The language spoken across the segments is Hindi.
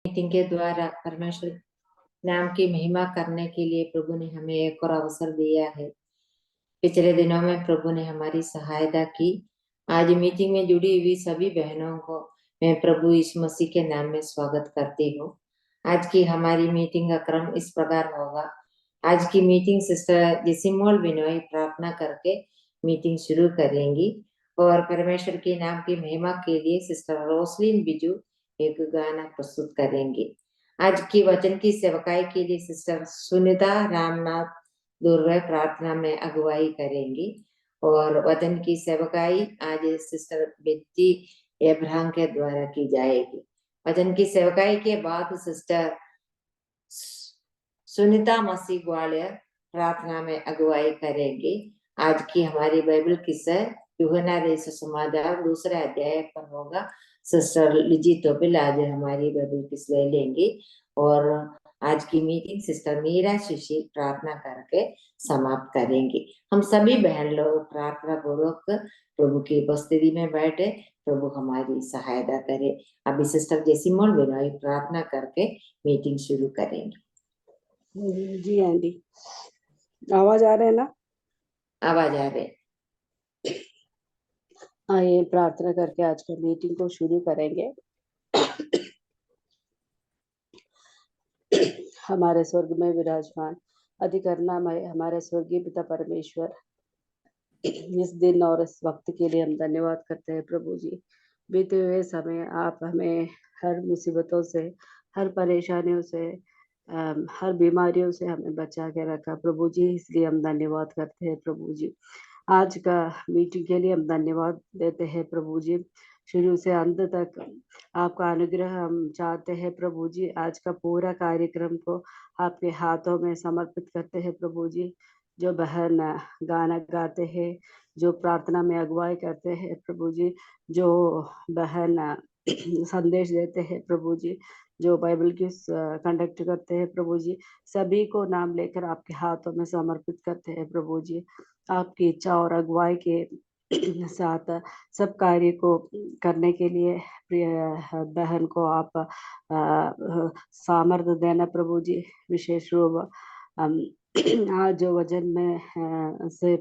मीटिंग के द्वारा परमेश्वर नाम की महिमा करने के लिए प्रभु ने हमें एक और अवसर दिया है। पिछले दिनों में प्रभु ने हमारी सहायता की। आज मीटिंग में जुड़ी हुई सभी बहनों को मैं प्रभु यीशु मसीह के नाम में स्वागत करती हूँ। आज की हमारी मीटिंग का क्रम इस प्रकार होगा। आज की मीटिंग सिस्टर जिसिमोल बिनोई प्रार्थना करके मीटिंग शुरू करेंगी और परमेश्वर के नाम की महिमा के लिए सिस्टर रोसलिन बिजू एक गाना प्रस्तुत करेंगे। आज की वचन की सेवकाई के लिए सिस्टर सुनीता रामनाथ दुर्गा प्रार्थना में अगुवाई करेंगी और वचन की सेवकाई आज सिस्टर बिट्टी एब्राहम के द्वारा की जाएगी। वचन की सेवकाई के बाद सिस्टर सुनीता मसीह ग्वालियर प्रार्थना में अगुवाई करेंगी। आज की हमारी बाइबल किस्सा यूहन्ना रईस समाचार दूसरे अध्याय पर होगा। सिस्टर लिजी तोपिल आज हमारी बाइबल किस्सा ले लेंगी और आज की मीटिंग सिस्टर मीरा शिशी प्रार्थना करके समाप्त करेंगी। हम सभी बहन लोग प्रार्थना पूर्वक प्रभु की उपस्थिति में बैठे, प्रभु हमारी सहायता करे। अभी सिस्टर जेसिमोल बिनोई प्रार्थना करके मीटिंग शुरू करेंगे। जी आंटी, आवाज आ रहा है ना? आवाज आ रहे। आइए प्रार्थना करके आज का मीटिंग को शुरू करेंगे। हमारे स्वर्ग में विराजमान अति करुणामय हमारे स्वर्गीय पिता परमेश्वर, इस दिन और इस वक्त के लिए हम धन्यवाद करते हैं प्रभु जी। बीते हुए समय आप हमें हर मुसीबतों से, हर परेशानियों से, हर बीमारियों से हमें बचा के रखा प्रभु जी, इसलिए हम धन्यवाद करते हैं प्रभु जी। आज का मीटिंग के लिए हम धन्यवाद देते हैं प्रभु जी। शुरू से अंत तक आपका अनुग्रह हम चाहते हैं प्रभु जी। आज का पूरा कार्यक्रम को आपके हाथों में समर्पित करते हैं प्रभु जी। जो बहन गाना गाते हैं, जो प्रार्थना में अगुवाई करते हैं प्रभु जी, जो बहन संदेश देते हैं प्रभु जी, जो बाइबल की कंडक्ट करते हैं प्रभु जी, सभी को नाम लेकर आपके हाथों में समर्पित करते हैं प्रभु जी। आपकी इच्छा और अगुवाई के साथ सब कार्य को करने के लिए प्रिय बहन को आप सामर्थ्य देना प्रभु जी। विशेष रूप आज जो वचन में से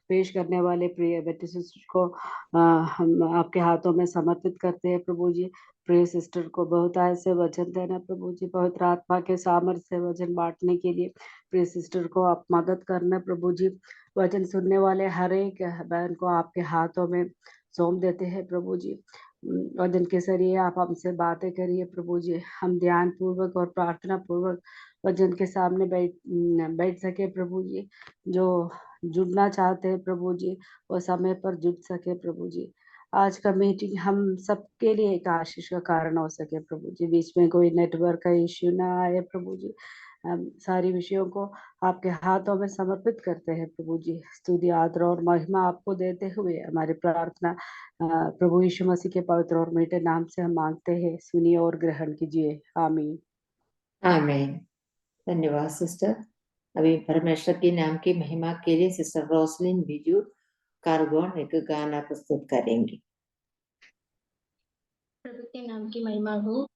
पेश करने वाले प्रिय बेटी सिस्टर को हम आपके हाथों में समर्पित करते हैं प्रभु जी। प्रिय सिस्टर को बहुत ऐसे वचन देना प्रभु जी, पवित्र आत्मा के सामर्थ्य से वचन बांटने के लिए प्रिय सिस्टर को आप मदद करना प्रभु जी। वचन सुनने वाले हर एक बहन को आपके हाथों में सौंप देते हैं प्रभु जी। वचन के जरिए आप हमसे बातें करिए प्रभु जी। हम ध्यान पूर्वक और प्रार्थना पूर्वक वचन के सामने बैठ सके प्रभु जी। जो जुड़ना चाहते हैं प्रभु जी, वो समय पर जुड़ सके प्रभु जी। आज का मीटिंग हम सबके लिए एक आशीष का कारण हो सके प्रभु जी। बीच में कोई नेटवर्क का इश्यू ना आए प्रभु जी। सारी विषयों को आपके हाथों में समर्पित करते हैं प्रभु जी। स्तुति आदर और महिमा आपको देते हुए हमारी प्रार्थना प्रभु यीशु मसीह के पवित्र और मीठे नाम से हम मांगते हैं, सुनिए और ग्रहण कीजिए, आमीन। आमीन। धन्यवाद सिस्टर। अभी परमेश्वर के नाम की महिमा के लिए सिस्टर रोसलिन बिजू कारगोन एक गाना प्रस्तुत करेंगी। प्रभु के नाम की महिमा हो।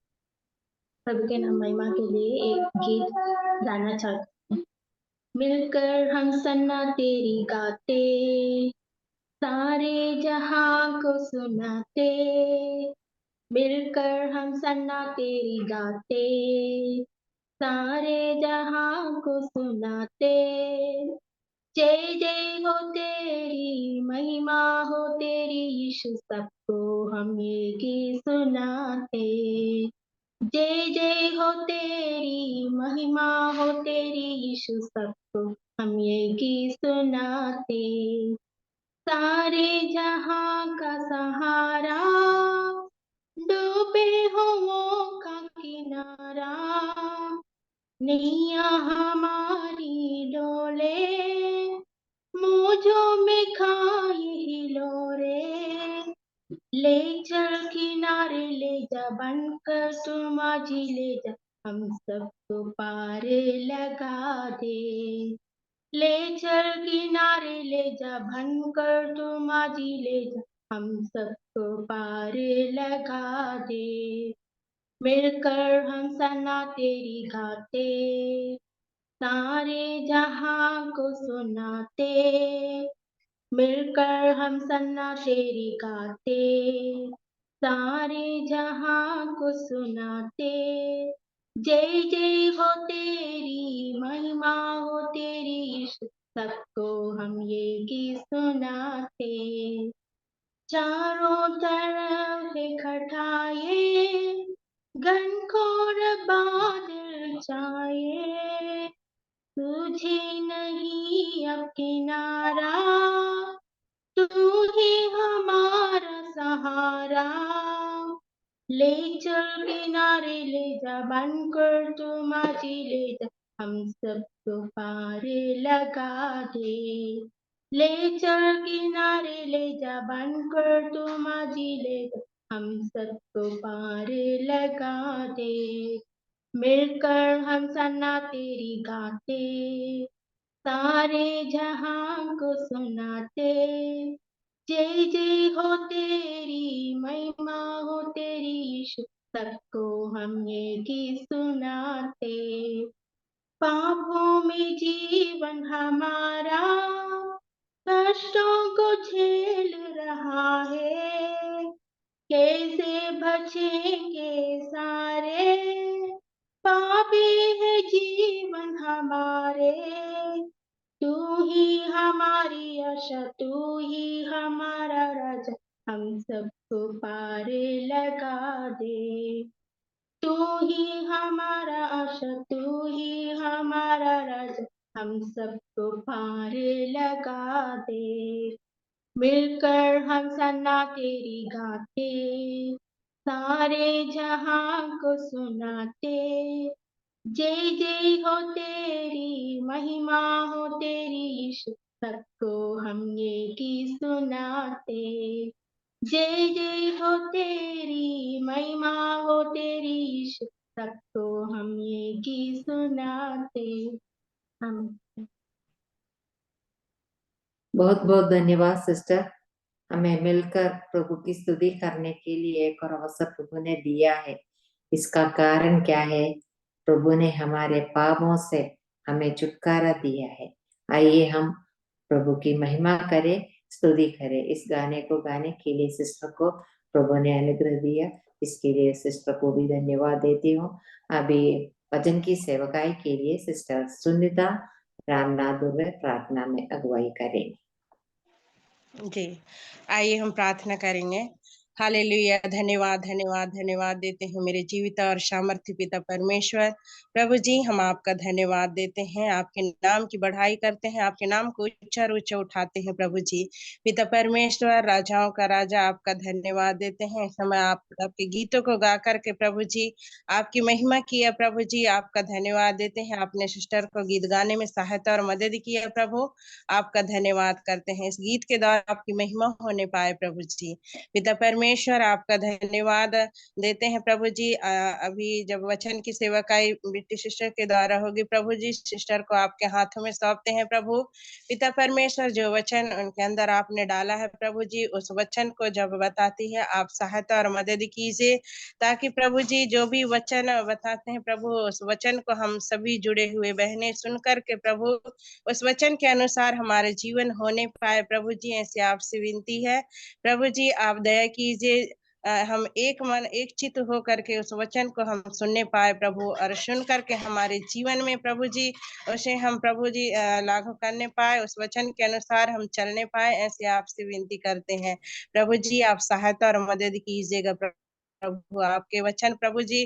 प्रभु के नाम महिमा के लिए एक गीत गाना चाहते हैं। मिलकर हम सन्ना तेरी गाते, सारे जहां को सुनाते। मिलकर हम सन्ना तेरी गाते, सारे जहां को सुनाते। जय जय हो तेरी, महिमा हो तेरी यीशु, सबको हम ये गीत सुनाते। जय जय हो तेरी, महिमा हो तेरी यीशु, सबको हम ये गीत सुनाते। सारे जहां का सहारा, डूबे हुओं का किनारा, नैया हमारी डोले, मौजों में खाए हिलोरे। ले चल किनारे ले जा, बनकर तुम माझी ले जा, हम सबको पार लगा दे। ले चल किनारे ले जा, बनकर तुम माझी ले जा, हम सबको पार लगा दे। मिलकर हम सना तेरी गाते, सारे जहां को सुनाते। मिलकर हम सना तेरी गाते, सारे जहां को सुनाते। जय जय हो तेरी, महिमा हो तेरी, यीशु सबको हम ये गीत सुनाते। चारों तरफ इकट्ठाए, घनघोर बादल छाए, तुझे नहीं अब किनारा, तू ही हमारा सहारा। ले चल किनारे ले जा, बनकर तुम माझी ले जा, हम सबको पार लगा दे। ले चल किनारे ले जा, बनकर तुम माझी ले जा, हम सबको पार लगा दे। मिलकर हम सना तेरी गाते, सारे जहां को सुनाते। जय जय हो तेरी, महिमा हो तेरी, यीशु सबको हम ये गीत सुनाते। पापों में जीवन हमारा, कष्टों को झेल रहा है, कैसे बचेंगे सारे, पापी है जीवन हमारे। तू ही हमारी आशा, तू ही हमारा राजा, हम सबको पार लगा दे। तू ही हमारा आशा, तू ही हमारा राजा, हम सबको पार लगा दे। मिलकर हम सना तेरी गाते, सारे जहां को सुनाते। जय जय हो तेरी, महिमा हो तेरी, यीशु सबको हम ये गीत सुनाते। जय जय हो तेरी, महिमा हो तेरी, यीशु सबको हम ये गीत सुनाते। हम बहुत बहुत धन्यवाद सिस्टर। हमें मिलकर प्रभु की स्तुति करने के लिए एक और अवसर प्रभु ने दिया है। इसका कारण क्या है? प्रभु ने हमारे पापों से हमें छुटकारा दिया है। आइए हम प्रभु की महिमा करें, स्तुति करें। इस गाने को गाने के लिए सिस्टर को प्रभु ने अनुग्रह दिया, इसके लिए सिस्टर को भी धन्यवाद देती हूँ। अभी भजन की सेवकाई के लिए सिस्टर सुनीता रामनाथ दुबे प्रार्थना में अगुवाई करेंगे। जी, आइए हम प्रार्थना करेंगे। हालेलुया। धन्यवाद धन्यवाद धन्यवाद देते हैं मेरे जीवित और सामर्थ्य पिता परमेश्वर। प्रभु जी, हम आपका धन्यवाद देते हैं, आपके नाम की बढ़ाई करते हैं, आपके नाम को ऊंचा ऊंचा उठाते हैं। प्रभु जी, पिता परमेश्वर, राजाओं का राजा, आपका धन्यवाद देते हैं। इस समय आप आपके गीतों को गा करके प्रभु जी आपकी महिमा किया। प्रभु जी, आपका धन्यवाद देते हैं, आपने सिस्टर को गीत गाने में सहायता और मदद किया। प्रभु, आपका धन्यवाद करते हैं, इस गीत के द्वारा आपकी महिमा होने पाए। प्रभु जी, पिता परमेश्वर, आपका धन्यवाद देते हैं। प्रभु जी, अभी जब वचन की सेवकाई बेटी सिस्टर के द्वारा होगी, प्रभु जी सिस्टर को आपके हाथों में सौंपते हैं। प्रभु पिता परमेश्वर, जो वचन उनके अंदर आपने डाला है प्रभु जी, उस वचन को जब बताती है आप सहायता और मदद कीजिए, ताकि प्रभु जी जो भी वचन बताते हैं प्रभु, उस वचन को हम सभी जुड़े हुए बहनें सुन करके प्रभु उस वचन के अनुसार हमारे जीवन होने पाए। प्रभु जी, ऐसे आपसे विनती है प्रभु जी, आप दया कीजिए, हम एक मन एक चित्त हो करके उस वचन को हम सुनने पाए प्रभु, और सुन करके हमारे जीवन में प्रभु जी उसे हम प्रभु जी लागू करने पाए, उस वचन के अनुसार हम चलने पाए। ऐसे आपसे विनती करते हैं प्रभु जी, आप सहायता और मदद कीजिएगा। प्रभु आपके वचन प्रभु जी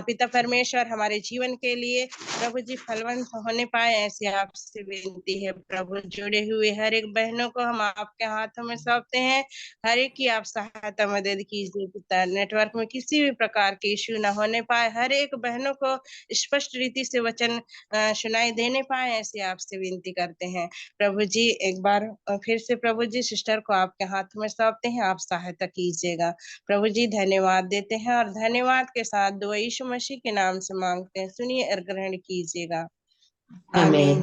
पिता परमेश्वर हमारे जीवन के लिए प्रभु जी फलवंत होने पाए, ऐसी आपसे विनती है। प्रभु, जुड़े हुए हर एक बहनों को हम आपके हाथों में सौंपते हैं, हर एक की आप सहायता मदद कीजिए पिता। नेटवर्क में किसी भी प्रकार के इश्यू न होने पाए, हर एक बहनों को स्पष्ट रीति से वचन सुनाई देने पाए, ऐसे आपसे विनती करते हैं। प्रभु जी, एक बार फिर से प्रभु जी सिस्टर को आपके हाथों में सौंपते हैं, आप सहायता कीजिएगा। प्रभु जी, धन्यवाद देते हैं और धन्यवाद के साथ दुआ यीशु मसीह के नाम से मांगते हैं, सुनिए और ग्रहण कीजिएगा। आमीन।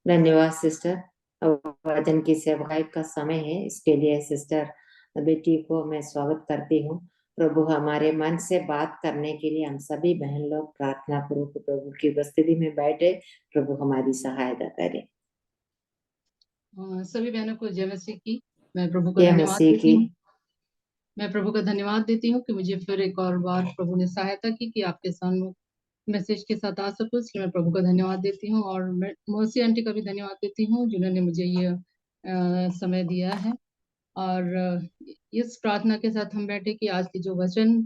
धन्यवाद सिस्टर। अब वचन की सेवकाई का समय है, इसके लिए सिस्टर बेटी को मैं स्वागत करती हूँ। प्रभु हमारे मन से बात करने के लिए हम सभी बहन लोग प्रार्थना पूर्वक प्रभु की उपस्थिति में बैठे। प्रभु हमारी सहायता करे। सभी बहनों को जय मसीह की। मैं प्रभु का जय धन्यवाद मसीह देती की। हूँ। मैं प्रभु का धन्यवाद देती हूँ कि मुझे फिर एक और बार प्रभु ने सहायता की कि आपके सामने मैसेज के साथ आ सकूं, इसलिए मैं प्रभु का धन्यवाद देती हूँ। और मैं मौसी आंटी का भी धन्यवाद देती हूँ जिन्होंने मुझे ये समय दिया है। और इस प्रार्थना के साथ हम बैठे कि आज के जो वचन,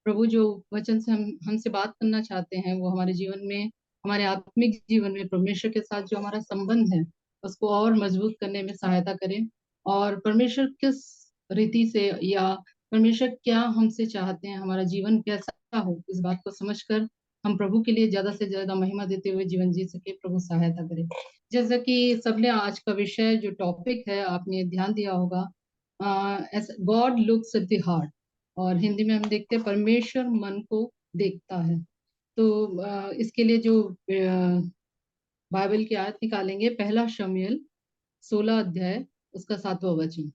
प्रभु जो वचन से हमसे बात करना चाहते हैं, वो हमारे जीवन में, हमारे आत्मिक जीवन में परमेश्वर के साथ जो हमारा संबंध है उसको और मजबूत करने में सहायता करें। और परमेश्वर किस रीति से या परमेश्वर क्या हमसे चाहते हैं, हमारा जीवन कैसा हो, इस बात को समझकर हम प्रभु के लिए ज्यादा से ज्यादा महिमा देते हुए जीवन जी सके। प्रभु सहायता करे। जैसा कि सबने आज का विषय जो टॉपिक है आपने ध्यान दिया होगा, God looks at the heart, और हिंदी में हम देखते हैं परमेश्वर मन को देखता है। तो इसके लिए जो बाइबल की आयत निकालेंगे, पहला शमूएल 16 अध्याय उसका 7वां वचन।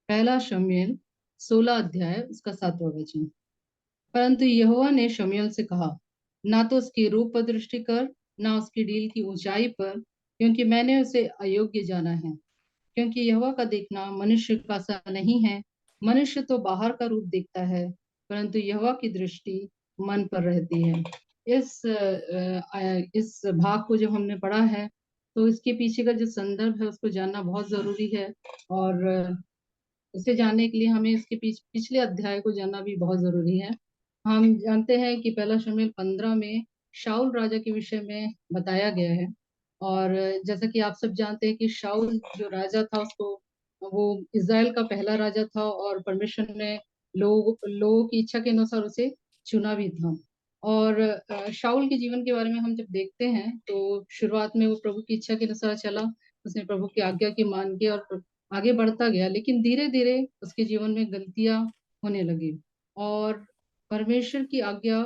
पहला शमूएल 16 अध्याय उसका 7वां वचन। परंतु यहोवा ने शमूएल से कहा, ना तो उसकी रूप पर दृष्टि कर, ना उसकी डील की ऊंचाई पर, क्योंकि मैंने उसे अयोग्य जाना है। क्योंकि यहोवा का देखना मनुष्य का सा नहीं है। मनुष्य तो बाहर का रूप देखता है, परंतु यहोवा की दृष्टि मन पर रहती है। इस भाग को जब हमने पढ़ा है तो इसके पीछे का जो संदर्भ है उसको जानना बहुत जरूरी है। और उसे जानने के लिए हमें इसके पिछले अध्याय को जानना भी बहुत जरूरी है। हम जानते हैं कि पहला शमूएल 15 में शाऊल राजा के विषय में बताया गया है। और जैसा कि आप सब जानते हैं कि शाऊल जो राजा था उसको, वो इज़राइल का पहला राजा था और परमेश्वर ने लोगों की इच्छा के अनुसार उसे चुना भी था। और शाऊल के जीवन के बारे में हम जब देखते हैं तो शुरुआत में वो प्रभु की इच्छा के अनुसार चला, उसने प्रभु की आज्ञा की मान के और आगे बढ़ता गया। लेकिन धीरे धीरे उसके जीवन में गलतियां होने लगी और परमेश्वर की आज्ञा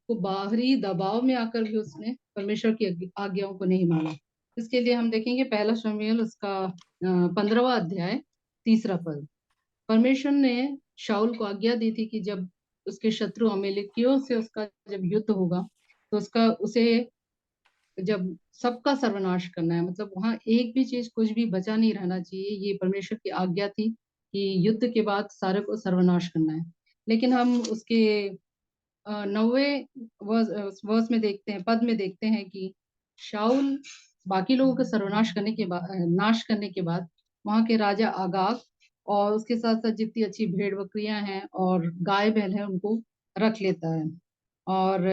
को बाहरी दबाव में आकर भी उसने परमेश्वर की आज्ञाओं को नहीं माना। इसके लिए हम देखेंगे पहला शमूएल उसका 15वां अध्याय 3रा पद। परमेश्वर ने शाऊल को आज्ञा दी थी कि जब उसके शत्रु अमेलेकियों से उसका जब युद्ध होगा तो उसे जब सबका सर्वनाश करना है, मतलब वहां एक भी चीज कुछ भी बचा नहीं रहना चाहिए। ये परमेश्वर की आज्ञा थी कि युद्ध के बाद सारे को सर्वनाश करना है। लेकिन हम उसके 9वें वर्ष में देखते हैं, पद में देखते हैं कि शाऊल बाकी लोगों का सर्वनाश करने के बाद, नाश करने के बाद, वहां के राजा आगाग और उसके साथ साथ जितनी अच्छी भेड़ बकरियां हैं और गाय बैल है उनको रख लेता है। और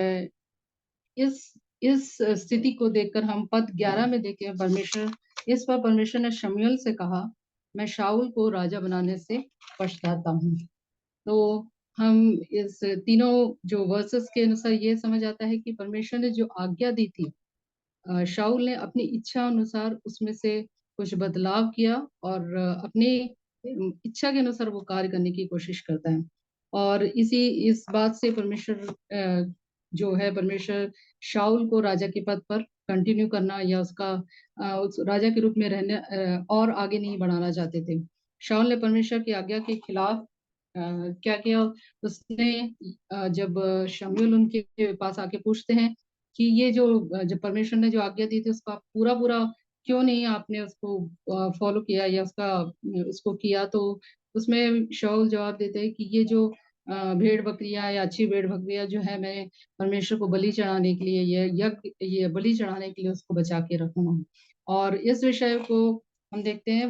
इस स्थिति को देखकर हम पद 11 में देखें, इस पर परमेश्वर ने शमूएल से कहा, मैं शाऊल को राजा बनाने से पछताता हूँ। तो हम इस तीनों जो वर्सेस के अनुसार ये समझ आता है कि परमेश्वर ने जो आज्ञा दी थी, शाऊल ने अपनी इच्छा अनुसार उसमें से कुछ बदलाव किया और अपनी इच्छा के अनुसार वो कार्य करने की कोशिश करता है। और इस बात से परमेश्वर जो है, परमेश्वर शाऊल को राजा के पद पर कंटिन्यू करना या उस राजा के रूप में रहने और आगे नहीं बढ़ाना चाहते थे। शाऊल ने परमेश्वर की आज्ञा के खिलाफ क्या किया, उसने जब शमूएल उनके पास आके पूछते हैं कि ये जब परमेश्वर ने जो आज्ञा दी थी उसका पूरा पूरा क्यों नहीं आपने उसको फॉलो किया या उसको किया, तो उसमें शाऊल जवाब देते हैं कि ये जो भेड़ बकरियां या अच्छी भेड़ बकरियां जो है, मैं परमेश्वर को बलि चढ़ाने के लिए, ये बलि चढ़ाने के लिए उसको बचा के रखूंगा। और इस विषय को हम देखते हैं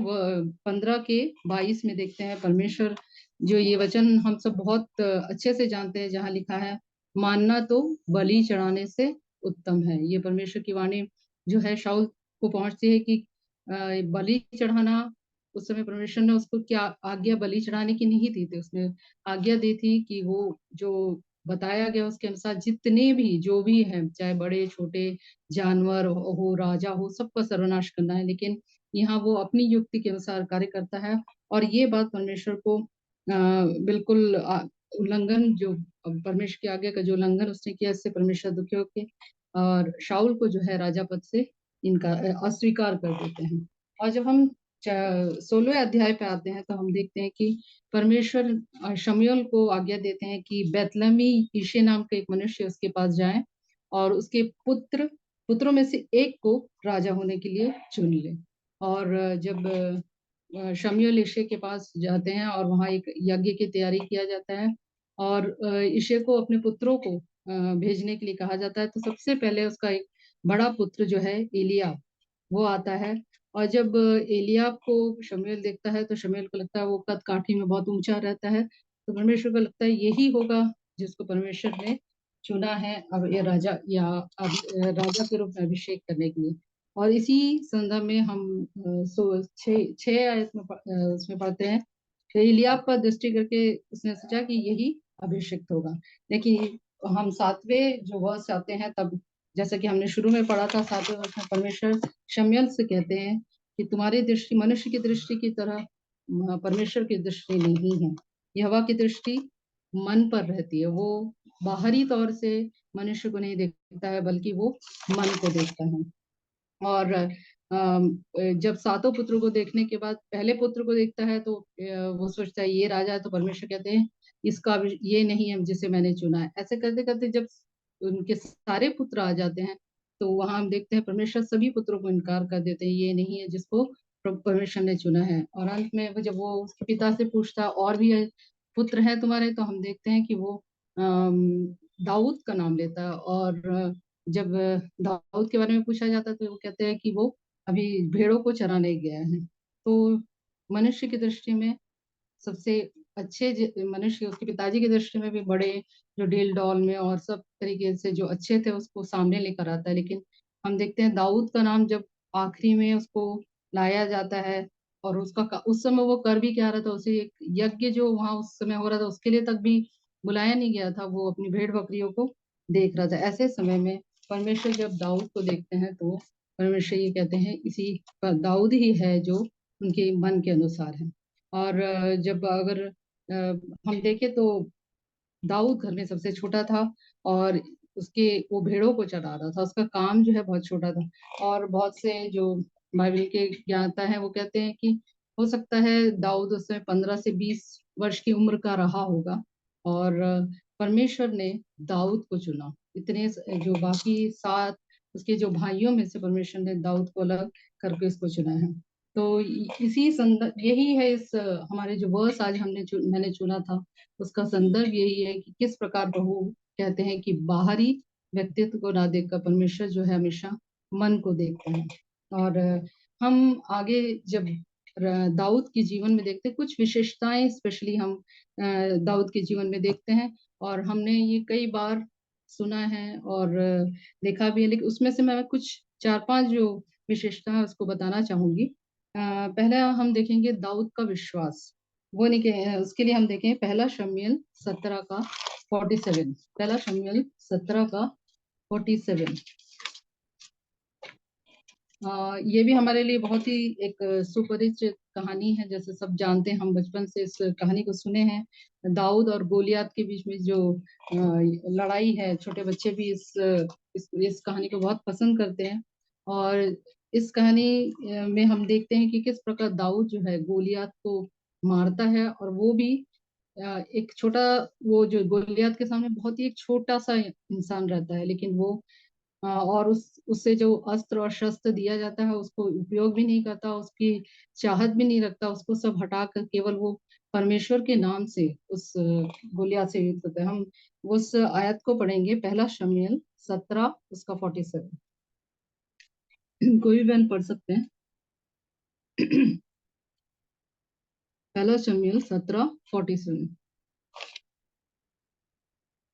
15 के 22 में देखते हैं। परमेश्वर जो ये वचन हम सब बहुत अच्छे से जानते हैं, जहाँ लिखा है, मानना तो बलि चढ़ाने से उत्तम है। ये परमेश्वर की वाणी जो है शाऊल को पहुंचती है कि बलि चढ़ाना, उस समय परमेश्वर ने उसको क्या आज्ञा बलि चढ़ाने की नहीं दी थी, उसने आज्ञा दी थी कि वो जो बताया गया उसके अनुसार जितने भी जो भी हैं, चाहे बड़े छोटे जानवर हो, राजा हो, सबका सर्वनाश करना है। लेकिन यहाँ वो अपनी युक्ति के अनुसार कार्य करता है। और ये बात परमेश्वर को बिल्कुल उल्लंघन, जो परमेश्वर की आज्ञा का जो उल्लंघन उसने किया, इससे परमेश्वर दुखी होकर और शाऊल को जो है राजा पद से इनका अस्वीकार कर देते हैं। और जब हम 16वें अध्याय पे आते हैं तो हम देखते हैं कि परमेश्वर शमूएल को आज्ञा देते हैं कि बैतलहमी यिशै नाम का एक मनुष्य उसके पास जाए और उसके पुत्रों में से एक को राजा होने के लिए चुन ले। और जब शमूएल यिशै के पास जाते हैं और वहाँ एक यज्ञ की तैयारी किया जाता है और यिशै को अपने पुत्रों को भेजने के लिए कहा जाता है, तो सबसे पहले उसका एक बड़ा पुत्र जो है एलियाब वो आता है। और जब एलियाब को शमूएल देखता है तो शमूएल को लगता है वो कद काठी में बहुत ऊंचा रहता है, तो परमेश्वर को लगता है यही होगा जिसको परमेश्वर ने चुना है अब ये राजा या अब राजा के रूप में अभिषेक करने के लिए। और इसी संदर्भ में हम 6 आयत में उसमें पढ़ते हैं कि एलियाब पर दृष्टि करके उसने सोचा कि यही अभिषिक्त होगा। लेकिन हम 7वें जो वर्ष आते हैं तब जैसा कि हमने शुरू में पढ़ा था 7वें वर्ष में परमेश्वर शमूएल से कहते हैं कि तुम्हारी दृष्टि मनुष्य की दृष्टि की तरह परमेश्वर की दृष्टि नहीं है। यहोवा की दृष्टि मन पर रहती है, वो बाहरी तौर से मनुष्य को नहीं देखता है बल्कि वो मन को देखता है। और जब 7 पुत्रों को देखने के बाद पहले पुत्र को देखता है तो वो सोचता है ये राजा है, तो परमेश्वर कहते हैं इसका ये नहीं है जिसे मैंने चुना है। ऐसे करते करते जब उनके सारे पुत्र आ जाते हैं तो वहां हम देखते हैं परमेश्वर सभी पुत्रों को इनकार कर देते हैं, ये नहीं है जिसको परमेश्वर ने चुना है। और अंत में जब वो उसके पिता से पूछता और भी पुत्र है तुम्हारे, तो हम देखते हैं कि वो दाऊद का नाम लेता है। और जब दाऊद के बारे में पूछा जाता है तो वो कहते हैं कि वो अभी भेड़ों को चराने गया है। तो मनुष्य की दृष्टि में सबसे अच्छे मनुष्य उसके पिताजी की दृष्टि में भी बड़े जो डील डॉल में और सब तरीके से जो अच्छे थे उसको सामने लेकर आता है। लेकिन हम देखते हैं दाऊद का नाम जब आखिरी में उसको लाया जाता है और उस समय वो कर भी क्या रहा था, उसे एक यज्ञ जो वहां उस समय हो रहा था उसके लिए तक भी बुलाया नहीं गया था, वो अपनी भेड़ बकरियों को देख रहा था। ऐसे समय में परमेश्वर जब दाऊद को देखते हैं तो परमेश्वर ये कहते हैं इसी दाऊद ही है जो उनके मन के अनुसार है। और जब अगर हम देखें तो दाऊद घर में सबसे छोटा था और उसके वो भेड़ों को चरा रहा था, उसका काम जो है बहुत छोटा था। और बहुत से जो बाइबल के ज्ञाता है वो कहते हैं कि हो सकता है दाऊद उस समय 15 से 20 वर्ष की उम्र का रहा होगा और परमेश्वर ने दाऊद को चुना। इतने जो बाकी 7 उसके जो भाइयों में से परमेश्वर ने दाऊद को अलग करके इसको चुना है। तो इसी संदर्भ यही है इस हमारे जो वर्स आज मैंने चुना था उसका संदर्भ यही है कि किस प्रकार प्रभु कहते हैं कि बाहरी व्यक्तित्व को ना देखकर परमेश्वर जो है हमेशा मन को देखता है। और हम आगे जब दाऊद के जीवन में देखते हैं कुछ विशेषताएं स्पेशली हम दाऊद के जीवन में देखते हैं और हमने ये कई बार सुना है और देखा भी है, लेकिन उसमें से मैं कुछ 4-5 जो विशेषता है उसको बताना चाहूंगी। पहला हम देखेंगे दाऊद का विश्वास। वो नहीं के उसके लिए हम देखें पहला शमूएल 17 का 47। पहला शमूएल 17 का 47। ये भी हमारे लिए बहुत ही एक सुपरिचित कहानी है, जैसे सब जानते हैं, हम बचपन से इस कहानी को सुने हैं। दाऊद और गोलियत के बीच में जो लड़ाई है, छोटे बच्चे भी इस कहानी को बहुत पसंद करते हैं। और इस कहानी में हम देखते हैं कि किस प्रकार दाऊद जो है गोलियत को मारता है और वो भी एक छोटा, वो जो गोलियत के सामने बहुत ही एक छोटा सा इंसान रहता है, लेकिन वो और उससे जो अस्त्र और शस्त्र दिया जाता है उसको उपयोग भी नहीं करता, उसकी चाहत भी नहीं रखता, उसको सब हटाकर केवल वो परमेश्वर के नाम से उस गोलियत से युद्ध करता है। हम उस आयत को पढ़ेंगे, पहला शमूएल 17 उसका 47। कोई भी बहन पढ़ सकते हैं। पहला शमूएल 17:47।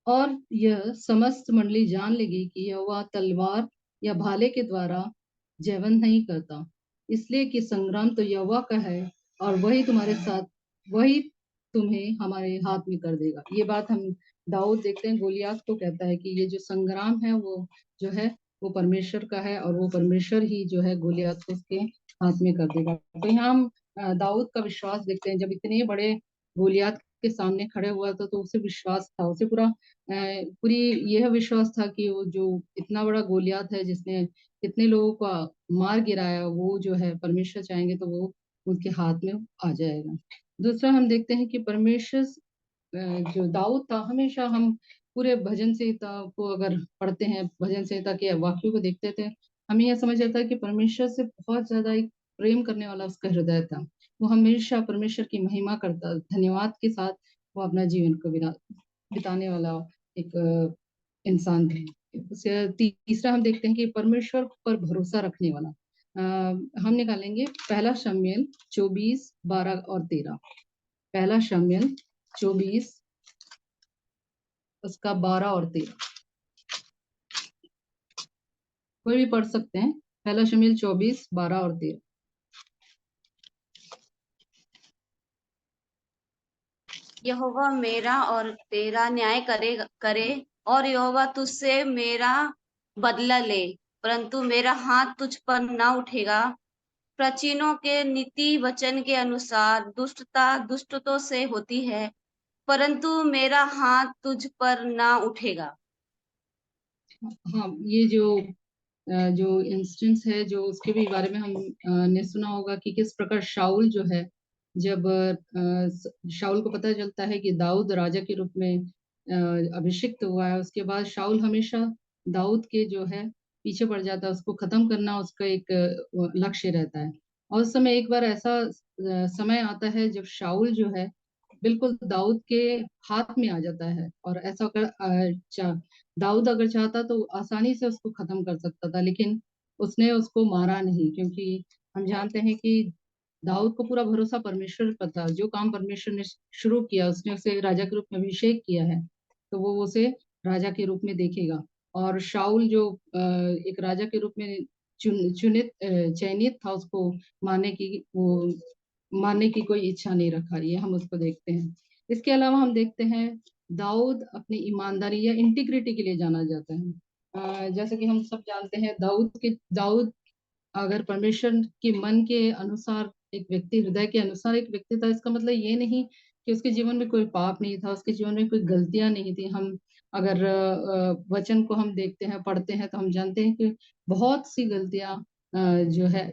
और यह समस्त मंडली जान लेगी कि यहोवा तलवार या भाले के द्वारा जयवंत नहीं करता, इसलिए कि संग्राम तो यहोवा का है और वही तुम्हारे साथ, वही तुम्हें हमारे हाथ में कर देगा। ये बात हम दाऊद देखते हैं गोलियत को कहता है कि ये जो संग्राम है वो जो है वो परमेश्वर का है और वो परमेश्वर ही जो है गोलियत को उसके हाथ में कर देगा। तो यहाँ हम दाऊद का विश्वास देखते हैं, जब इतने बड़े गोलियत के सामने खड़े हुआ था तो उसे विश्वास था, उसे पूरी यह विश्वास था कि वो जो इतना बड़ा गोलियत है जिसने कितने लोगों का मार गिराया, वो जो है परमेश्वर चाहेंगे तो वो उनके हाथ में आ जाएगा। दूसरा हम देखते हैं कि परमेश्वर जो दाऊद था, हमेशा हम पूरे भजन संहिता को अगर पढ़ते हैं, भजन संहिता के वाक्यों को देखते थे, हमें यह समझ आता है कि परमेश्वर से बहुत ज्यादा एक प्रेम करने वाला उसका हृदय था। वो हमेशा परमेश्वर की महिमा करता, धन्यवाद के साथ वो अपना जीवन को बिताने वाला एक इंसान थे। तीसरा हम देखते हैं कि परमेश्वर पर भरोसा रखने वाला। हम निकालेंगे पहला शमूएल 24, 12 और 13। पहला शमूएल 24 उसका 12 और 13, कोई भी पढ़ सकते हैं। पहला शमूएल 24, 12 और 13। यहोवा मेरा और तेरा न्याय करे और यहोवा तुझसे मेरा बदला ले, परंतु मेरा हाथ तुझ पर न उठेगा। प्राचीनों के नीति वचन के अनुसार दुष्टता दुष्टों से होती है, परंतु मेरा हाथ तुझ पर न उठेगा। हाँ, ये जो इंस्टेंस है, जो उसके भी बारे में हम ने सुना होगा कि किस प्रकार शाऊल जो है, जब शाऊल को पता चलता है कि दाऊद राजा के रूप में अभिषिक्त हुआ है, उसके बाद शाऊल हमेशा दाऊद के जो है पीछे पड़ जाता है, उसको खत्म करना उसका एक लक्ष्य रहता है। और उस समय एक बार ऐसा समय आता है जब शाऊल जो है बिल्कुल दाऊद के हाथ में आ जाता है, और ऐसा कर दाऊद अगर चाहता तो आसानी से उसको खत्म कर सकता था, लेकिन उसने उसको मारा नहीं, क्योंकि हम जानते हैं कि दाऊद को पूरा भरोसा परमेश्वर पर था। जो काम परमेश्वर ने शुरू किया, उसने उसे राजा के रूप में अभिषेक किया है, तो वो उसे राजा के रूप में देखेगा। और शाऊल जो एक राजा के रूप में चयनित था, उसको मारने की वो मारने की कोई इच्छा नहीं रखा, ये हम उसको देखते हैं। इसके अलावा हम देखते हैं दाऊद अपनी ईमानदारी या इंटीग्रिटी के लिए जाना जाता है। जैसे कि हम सब जानते हैं, दाऊद अगर परमेश्वर के मन के अनुसार एक व्यक्ति, हृदय के अनुसार एक व्यक्ति था, इसका मतलब ये नहीं कि उसके जीवन में कोई पाप नहीं था, उसके जीवन में कोई गलतियां नहीं थी। हम अगर वचन को हम देखते हैं, पढ़ते हैं, तो हम जानते हैं कि बहुत सी गलतियां जो है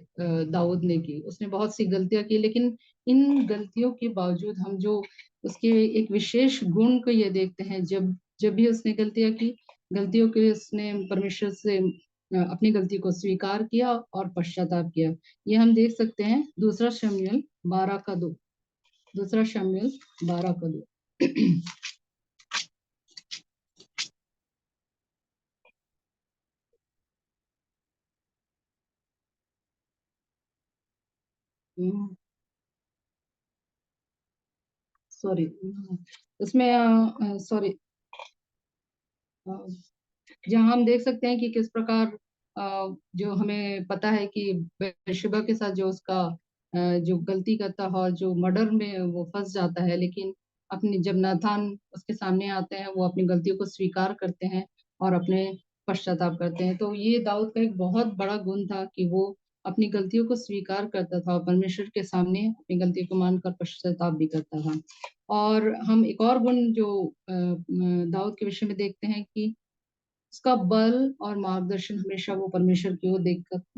दाऊद ने की, उसने बहुत सी गलतियां की, लेकिन इन गलतियों के बावजूद हम जो उसके एक विशेष गुण को ये देखते हैं, जब जब भी उसने गलतियां की, गलतियों के लिए उसने परमेश्वर से अपनी गलती को स्वीकार किया और पश्चाताप किया। ये हम देख सकते हैं दूसरा शमूएल 12 का 2। दूसरा शमूएल 12 का 2। सॉरी, उसमें सॉरी, जहाँ हम देख सकते हैं कि किस प्रकार जो हमें पता है कि बैशेबा के साथ जो उसका जो गलती करता है और जो मर्डर में वो फंस जाता है, लेकिन अपनी जब नाथान उसके सामने आते हैं, वो अपनी गलतियों को स्वीकार करते हैं और अपने पश्चाताप करते हैं। तो ये दाऊद का एक बहुत बड़ा गुण था कि वो अपनी गलतियों को स्वीकार करता था और परमेश्वर के सामने अपनी गलतियों को मानकर पश्चाताप भी करता था। और हम एक और गुण जो दाऊद के विषय में देखते हैं कि उसका बल और मार्गदर्शन हमेशा वो परमेश्वर की ओर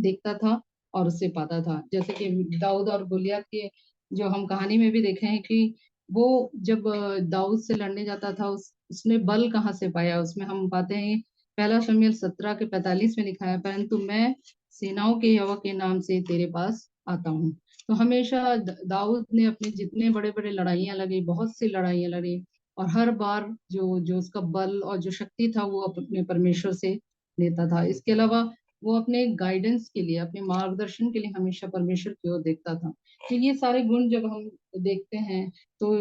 देखता था और उससे पाता था। जैसे कि दाऊद और गोलियत के जो हम कहानी में भी देखे हैं कि वो जब दाऊद से लड़ने जाता था, उसने बल कहाँ से पाया। उसमें हम पाते हैं पहला शमूएल 17 के 45 में लिखा है, परंतु मैं सेनाओं के यहोवा के नाम से तेरे पास आता हूँ। तो हमेशा दाऊद ने अपने जितने बड़े बड़े लड़ाइयाँ लड़ी, बहुत सी लड़ाइयाँ लड़ी, और हर बार जो जो उसका बल और जो शक्ति था वो अपने परमेश्वर से लेता था। इसके अलावा वो अपने गाइडेंस के लिए, अपने मार्गदर्शन के लिए हमेशा परमेश्वर की ओर देखता था। तो ये सारे गुण जब हम देखते हैं तो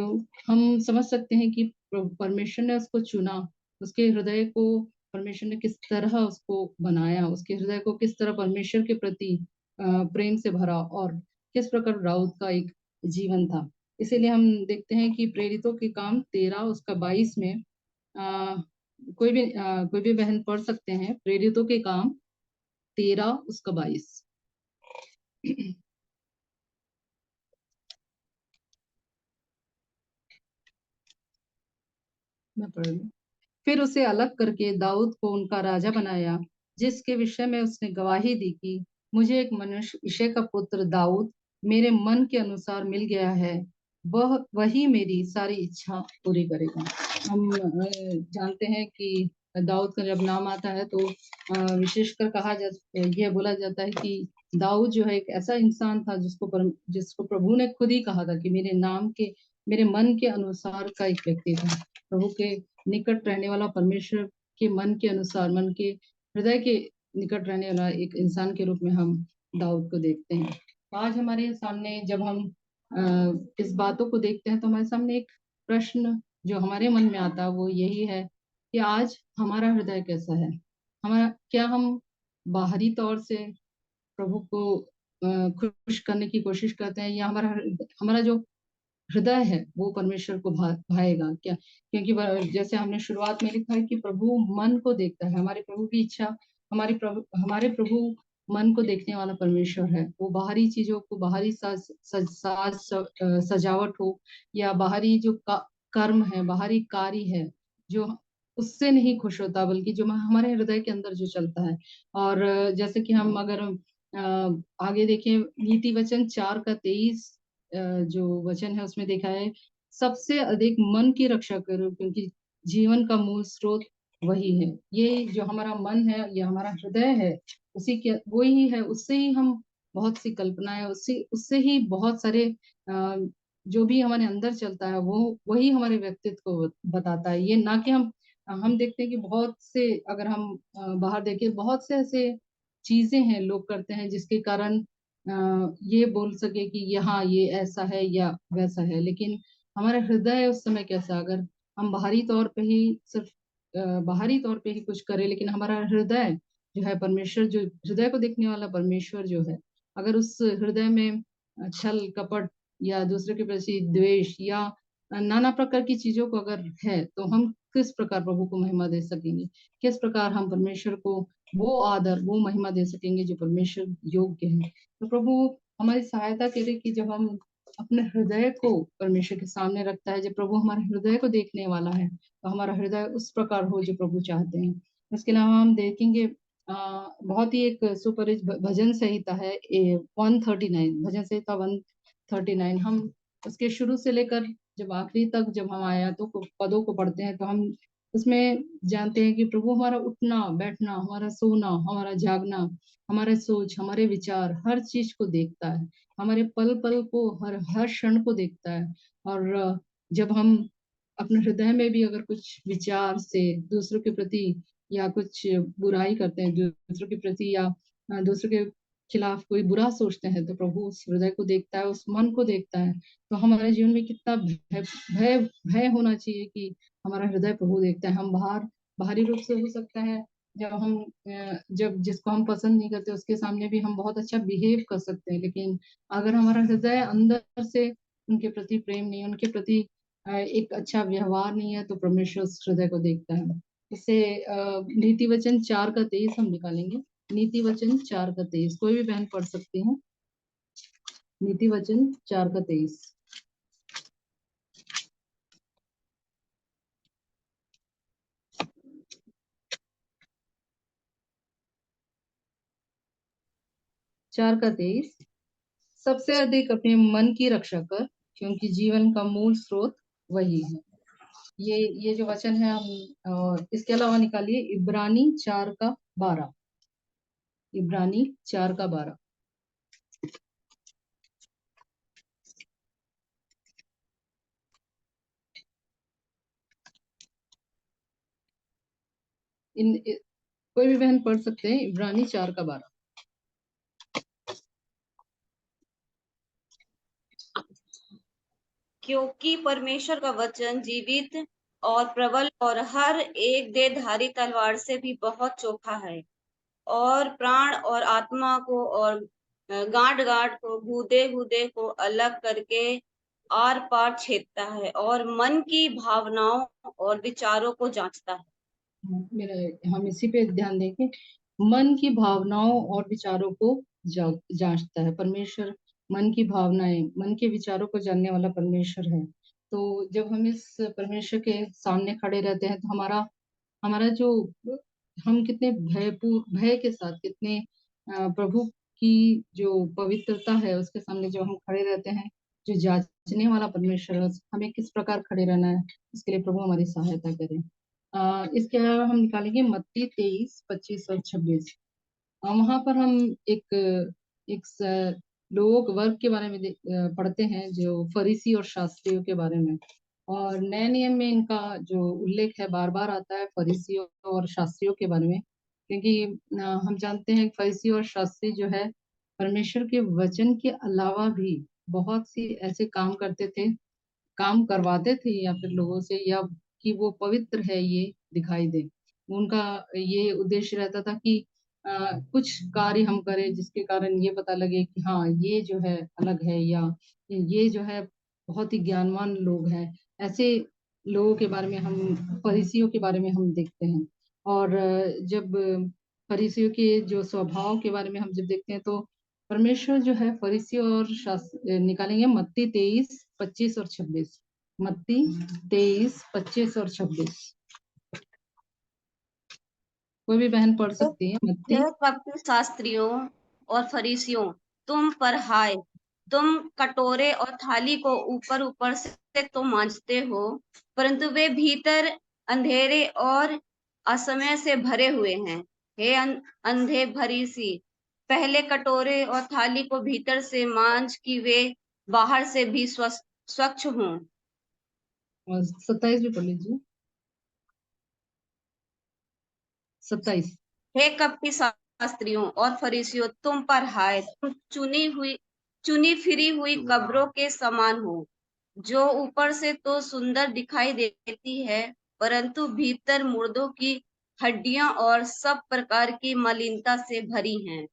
हम समझ सकते हैं कि परमेश्वर ने उसको चुना, उसके हृदय को परमेश्वर ने किस तरह उसको बनाया, उसके हृदय को किस तरह परमेश्वर के प्रति प्रेम से भरा, और किस प्रकार दाऊद का एक जीवन था। इसीलिए हम देखते हैं कि प्रेरितों के काम 13 उसका 22 में कोई भी बहन पढ़ सकते हैं, प्रेरितों के काम 13 उसका 22। मैं पढ़ लूं। फिर उसे अलग करके दाऊद को उनका राजा बनाया, जिसके विषय में उसने गवाही दी कि मुझे एक मनुष्य इशै का पुत्र दाऊद मेरे मन के अनुसार मिल गया है, वही मेरी सारी इच्छा पूरी करेगा। हम जानते हैं कि दाऊद का जब नाम आता है तो विशेषकर यह बोला जाता है कि दाऊद जो है एक ऐसा इंसान था जिसको प्रभु ने खुद ही कहा था कि मेरे मन के अनुसार का एक व्यक्ति था। प्रभु के निकट रहने वाला, परमेश्वर के मन के अनुसार, मन के हृदय के निकट रहने वाला एक इंसान के रूप में हम दाऊद को देखते हैं। आज हमारे सामने जब हम इस बातों को देखते हैं तो हमारे सामने एक प्रश्न जो हमारे मन में आता है वो यही है कि आज हमारा हृदय कैसा है। क्या हम बाहरी तौर से प्रभु को खुश करने की कोशिश करते हैं, या हमारा जो हृदय है वो परमेश्वर को भाएगा क्या? क्योंकि जैसे हमने शुरुआत में लिखा है कि प्रभु मन को देखता है। हमारे प्रभु की इच्छा, हमारे प्रभु मन को देखने वाला परमेश्वर है। वो बाहरी चीजों को, बाहरी सजावट हो या बाहरी जो कर्म है, बाहरी कार्य है, जो उससे नहीं खुश होता, बल्कि जो हमारे हृदय के अंदर जो चलता है। और जैसे कि हम अगर आगे देखें, नीति वचन 4:23 जो वचन है उसमें देखा है, सबसे अधिक मन की रक्षा करो क्योंकि जीवन का मूल स्रोत वही है। ये जो हमारा मन है, ये हमारा हृदय है, वही है, उससे ही हम बहुत सी कल्पनाएं, उससे ही बहुत सारे जो भी हमारे अंदर चलता है वो वही हमारे व्यक्तित्व को बताता है। ये ना कि हम देखते हैं कि बहुत से, अगर हम बाहर देखें, बहुत से ऐसे चीजें हैं लोग करते हैं जिसके कारण ये बोल सके कि यहाँ ये ऐसा है या वैसा है, लेकिन हमारा हृदय उस समय कैसा? अगर हम बाहरी तौर पे ही सिर्फ बाहरी तौर पे ही कुछ करें, लेकिन हमारा हृदय जो है, परमेश्वर जो हृदय को देखने वाला परमेश्वर जो है, अगर उस हृदय में छल कपट या दूसरे के प्रति द्वेष या नाना प्रकार की चीजों को अगर है, तो हम किस प्रकार प्रभु को महिमा दे सकेंगे? किस प्रकार हम परमेश्वर को वो आदर, वो महिमा दे सकेंगे जो परमेश्वर योग्य है? तो प्रभु हमारी सहायता करे कि जब हम अपने हृदय को परमेश्वर के सामने रखता है, जब प्रभु हमारे हृदय को देखने वाला है, तो हमारा हृदय उस प्रकार हो जो प्रभु चाहते हैं। इसके अलावा हम देखेंगे बहुत ही एक सुपरिचित भजन संहिता है 139, भजन संहिता 139। हम उसके शुरू से लेकर जब आखिरी तक जब हम आयतों को, पदों को पढ़ते हैं, तो हम उसमें जानते हैं कि प्रभु हमारा उठना बैठना, हमारा सोना, हमारा जागना, हमारे सोच, हमारे विचार, हर चीज को देखता है। हमारे पल पल को, हर हर क्षण को देखता है। और जब हम अपने हृदय में भी अगर कुछ विचार से दूसरों के प्रति या कुछ बुराई करते हैं दूसरों के प्रति, या दूसरों के खिलाफ कोई बुरा सोचते हैं, तो प्रभु उस हृदय को देखता है, उस मन को देखता है। तो हमारे जीवन में कितना भय भय होना चाहिए कि हमारा हृदय प्रभु देखता है। हम बाहरी रूप से हो सकता है जब जिसको हम पसंद नहीं करते उसके सामने भी हम बहुत अच्छा बिहेव कर सकते हैं, लेकिन अगर हमारा हृदय अंदर से उनके प्रति प्रेम नहीं, उनके प्रति एक अच्छा व्यवहार नहीं है, तो परमेश्वर उस हृदय को देखता है। इससे नीति वचन 4:23 हम निकालेंगे। नीति वचन 4:23, कोई भी बहन पढ़ सकती है। नीति वचन 4:23। सबसे अधिक अपने मन की रक्षा कर क्योंकि जीवन का मूल स्रोत वही है। ये जो वचन है हम इसके अलावा निकालिए इब्रानी 4:12। इब्रानी 4:12। कोई भी बहन पढ़ सकते हैं इब्रानी 4:12। क्योंकि परमेश्वर का वचन जीवित और प्रबल और हर एक देहधारी तलवार से भी बहुत चोखा है, और प्राण और आत्मा को और गांठ गांठ को, गूदे गूदे को अलग करके आर पार छेदता है और मन की भावनाओं और विचारों को जांचता है। हम इसी पे ध्यान दें कि मन की भावनाओं और विचारों को जांचता है। परमेश्वर मन की भावनाएं, मन के विचारों को जानने वाला परमेश्वर है। तो जब हम इस परमेश्वर के सामने खड़े रहते हैं, तो हमारा जो हम कितने भय के साथ, कितने प्रभु की जो पवित्रता है उसके सामने जब हम खड़े रहते हैं, जो जांचने वाला परमेश्वर है, हमें किस प्रकार खड़े रहना है, इसके लिए प्रभु हमारी सहायता करें। इसके अलावा हम निकालेंगे मत्ती 23, 25 और 26। वहां पर हम एक लोग वर्ग के बारे में पढ़ते हैं, जो फरीसी और शास्त्रियों के बारे में। और नए नियम में इनका जो उल्लेख है बार बार आता है, फरीसियों और शास्त्रियों के बारे में, क्योंकि हम जानते हैं फरीसी और शास्त्री जो है परमेश्वर के वचन के अलावा भी बहुत सी ऐसे काम करते थे, काम करवाते थे या फिर लोगों से, या कि वो पवित्र है ये दिखाई दे। उनका ये उद्देश्य रहता था कि कुछ कार्य हम करें जिसके कारण ये पता लगे कि हाँ ये जो है अलग है, या ये जो है बहुत ही ज्ञानवान लोग हैं। ऐसे लोगों के बारे में हम, फरीसियों के बारे में हम देखते हैं। और जब फरीसियों के जो स्वभाव के बारे में हम जब देखते हैं, तो परमेश्वर जो है फरीसी और शास्त्र निकालेंगे मत्ती 23, 25 और 26। मत्ती 23, 25 और 26। कोई भी बहन पढ़ सकती है मत्ती। हे कपटी शास्त्रियों और फरीसियों, तुम पर हाय, तुम कटोरे और थाली को ऊपर ऊपर से तो मांजते हो, परंतु वे भीतर अंधेरे और असमय से भरे हुए हैं। हे अंधे फरीसी, पहले कटोरे और थाली को भीतर से मांज कि वे बाहर से भी स्वच्छ हों। 27 भी पढ़ लीजिए। 27। हे कपटी शास्त्रियों और फरीसियों, तुम पर हाय, तुम चुनी फिरी हुई कब्रों के समान हो, जो ऊपर से तो सुंदर दिखाई देती है, परंतु भीतर मुर्दों की हड्डियां और सब प्रकार की मलिनता से भरी हैं।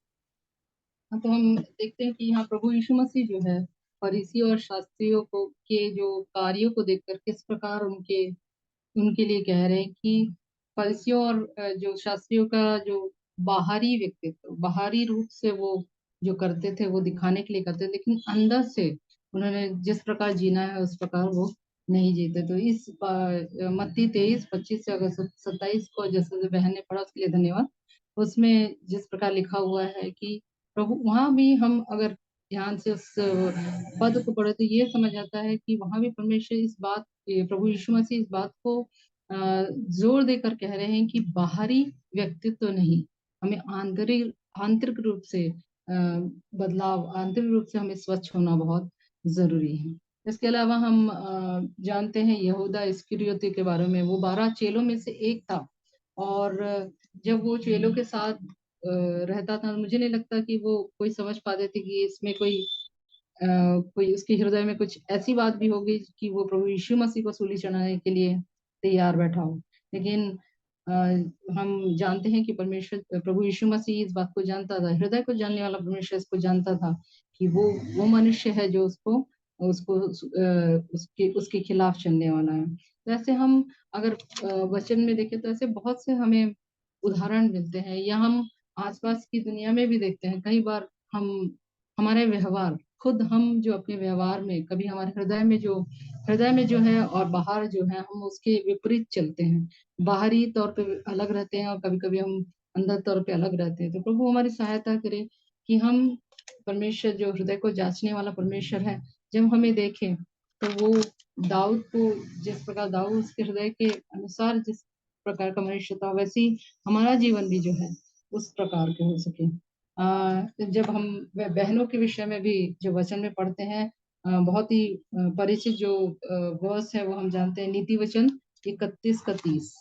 तो हम देखते हैं कि यहाँ प्रभु यीशु मसीह जो है फरीसी और शास्त्रियों को के जो कार्यों को देखकर किस प्रकार उनके लिए कह रहे हैं कि फरीसियों और जो शास्त्रियों का जो बाहरी व्यक्तित्व, बाहरी रूप से वो जो करते थे वो दिखाने के लिए करते थे, लेकिन अंदर से उन्होंने जिस प्रकार जीना है उस प्रकार वो नहीं जीते। तो इस मत्ती 23, 25 से अगर 27 को जैसे बहन ने पढ़ा उसके लिए धन्यवाद। उसमें जिस प्रकार लिखा हुआ है कि प्रभु, वहां भी हम अगर ध्यान से उस पद को पढ़े तो ये समझ आता है कि वहां भी परमेश्वर इस बात, प्रभु यीशु मसीह इस बात को जोर देकर कह रहे हैं कि बाहरी व्यक्तित्व नहीं, हमें आंतरिक रूप से बदलाव, आंतरिक रूप से हमें स्वच्छ होना बहुत जरूरी है। इसके अलावा हम जानते हैं यहूदा इस्करियोती के बारे में। वो 12 चेलों में से एक था, और जब वो चेलों के साथ रहता था, मुझे नहीं लगता कि वो कोई समझ पाते थे कि इसमें कोई उसके हृदय में कुछ ऐसी बात भी होगी कि वो प्रभु यीशु मसीह को सूली चढ़ाने के लिए तैयार बैठा हो। लेकिन हम जानते हैं कि परमेश्वर, प्रभु यीशु मसीह इस बात को जानता था, हृदय को जानने वाला परमेश्वर इसको जानता था कि वो मनुष्य है जो उसको उसके खिलाफ चलने वाला है। तो ऐसे हम अगर वचन में देखें तो ऐसे बहुत से हमें उदाहरण मिलते हैं, या हम आसपास की दुनिया में भी देखते हैं। कई बार हम हमारे व्यवहार, खुद हम जो अपने व्यवहार में, कभी हमारे हृदय में जो है और बाहर जो है, हम उसके विपरीत चलते हैं। बाहरी तौर पे अलग रहते हैं और कभी कभी हम अंदर तौर पे अलग रहते हैं। तो प्रभु हमारी सहायता करे कि हम परमेश्वर जो हृदय को जांचने वाला परमेश्वर है, जब हमें देखें तो वो दाऊद को, जिस प्रकार दाऊद उसके हृदय के अनुसार जिस प्रकार का मनुष्य था, वैसे ही हमारा जीवन भी जो है उस प्रकार के हो सके। जब हम बहनों के विषय में भी जो वचन में पढ़ते हैं, बहुत ही परिचित जो वर्स है वो हम जानते हैं, नीति वचन 31 का 30।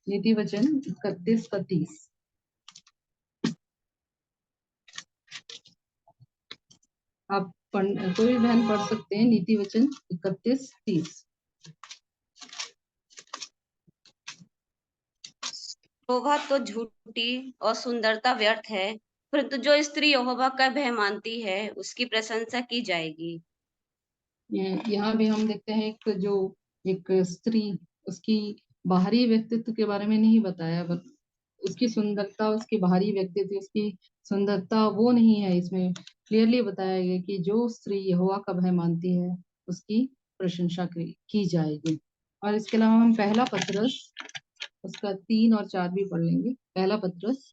नीति वचन 31 का 30। आप कोई भी बहन पढ़ सकते हैं, नीति वचन 31, 30। शोभा तो झूठी और सुंदरता व्यर्थ है, परंतु जो स्त्री यहोवा का भय मानती है उसकी प्रशंसा की जाएगी। यहाँ भी हम देखते हैं एक स्त्री, उसकी बाहरी व्यक्तित्व के बारे में नहीं बताया, बस उसकी सुंदरता, उसकी बाहरी व्यक्तित्व, उसकी सुंदरता वो नहीं है। इसमें क्लियरली बताया गया कि जो स्त्री यहोवा का भय मानती है उसकी प्रशंसा की जाएगी। और इसके अलावा हम पहला पतरस उसका 3 और 4 भी पढ़ लेंगे। पहला पतरस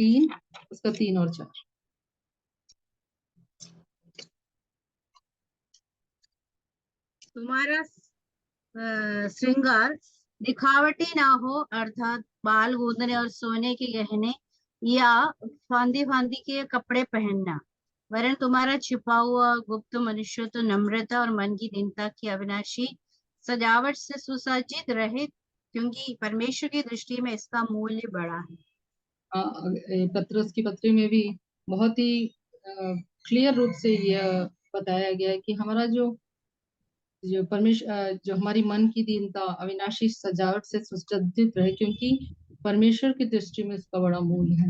3, उसका 3 और 4। तुम्हारा श्रृंगार दिखावटी ना हो, अर्थात बाल गूंदने और सोने के गहने या फांदी फांदी के कपड़े पहनना, वरन तुम्हारा छिपा हुआ गुप्त मनुष्य तो नम्रता और मन की दीनता की अविनाशी सजावट से सुसज्जित रहे, क्योंकि परमेश्वर की दृष्टि में इसका मूल्य बड़ा है। पतरस की पत्री में भी बहुत ही क्लियर रूप से यह बताया गया है कि हमारा जो जो हमारी मन की दीनता अविनाशी सजावट से सुसज्जित रहे, क्योंकि परमेश्वर की दृष्टि में इसका बड़ा मूल्य है।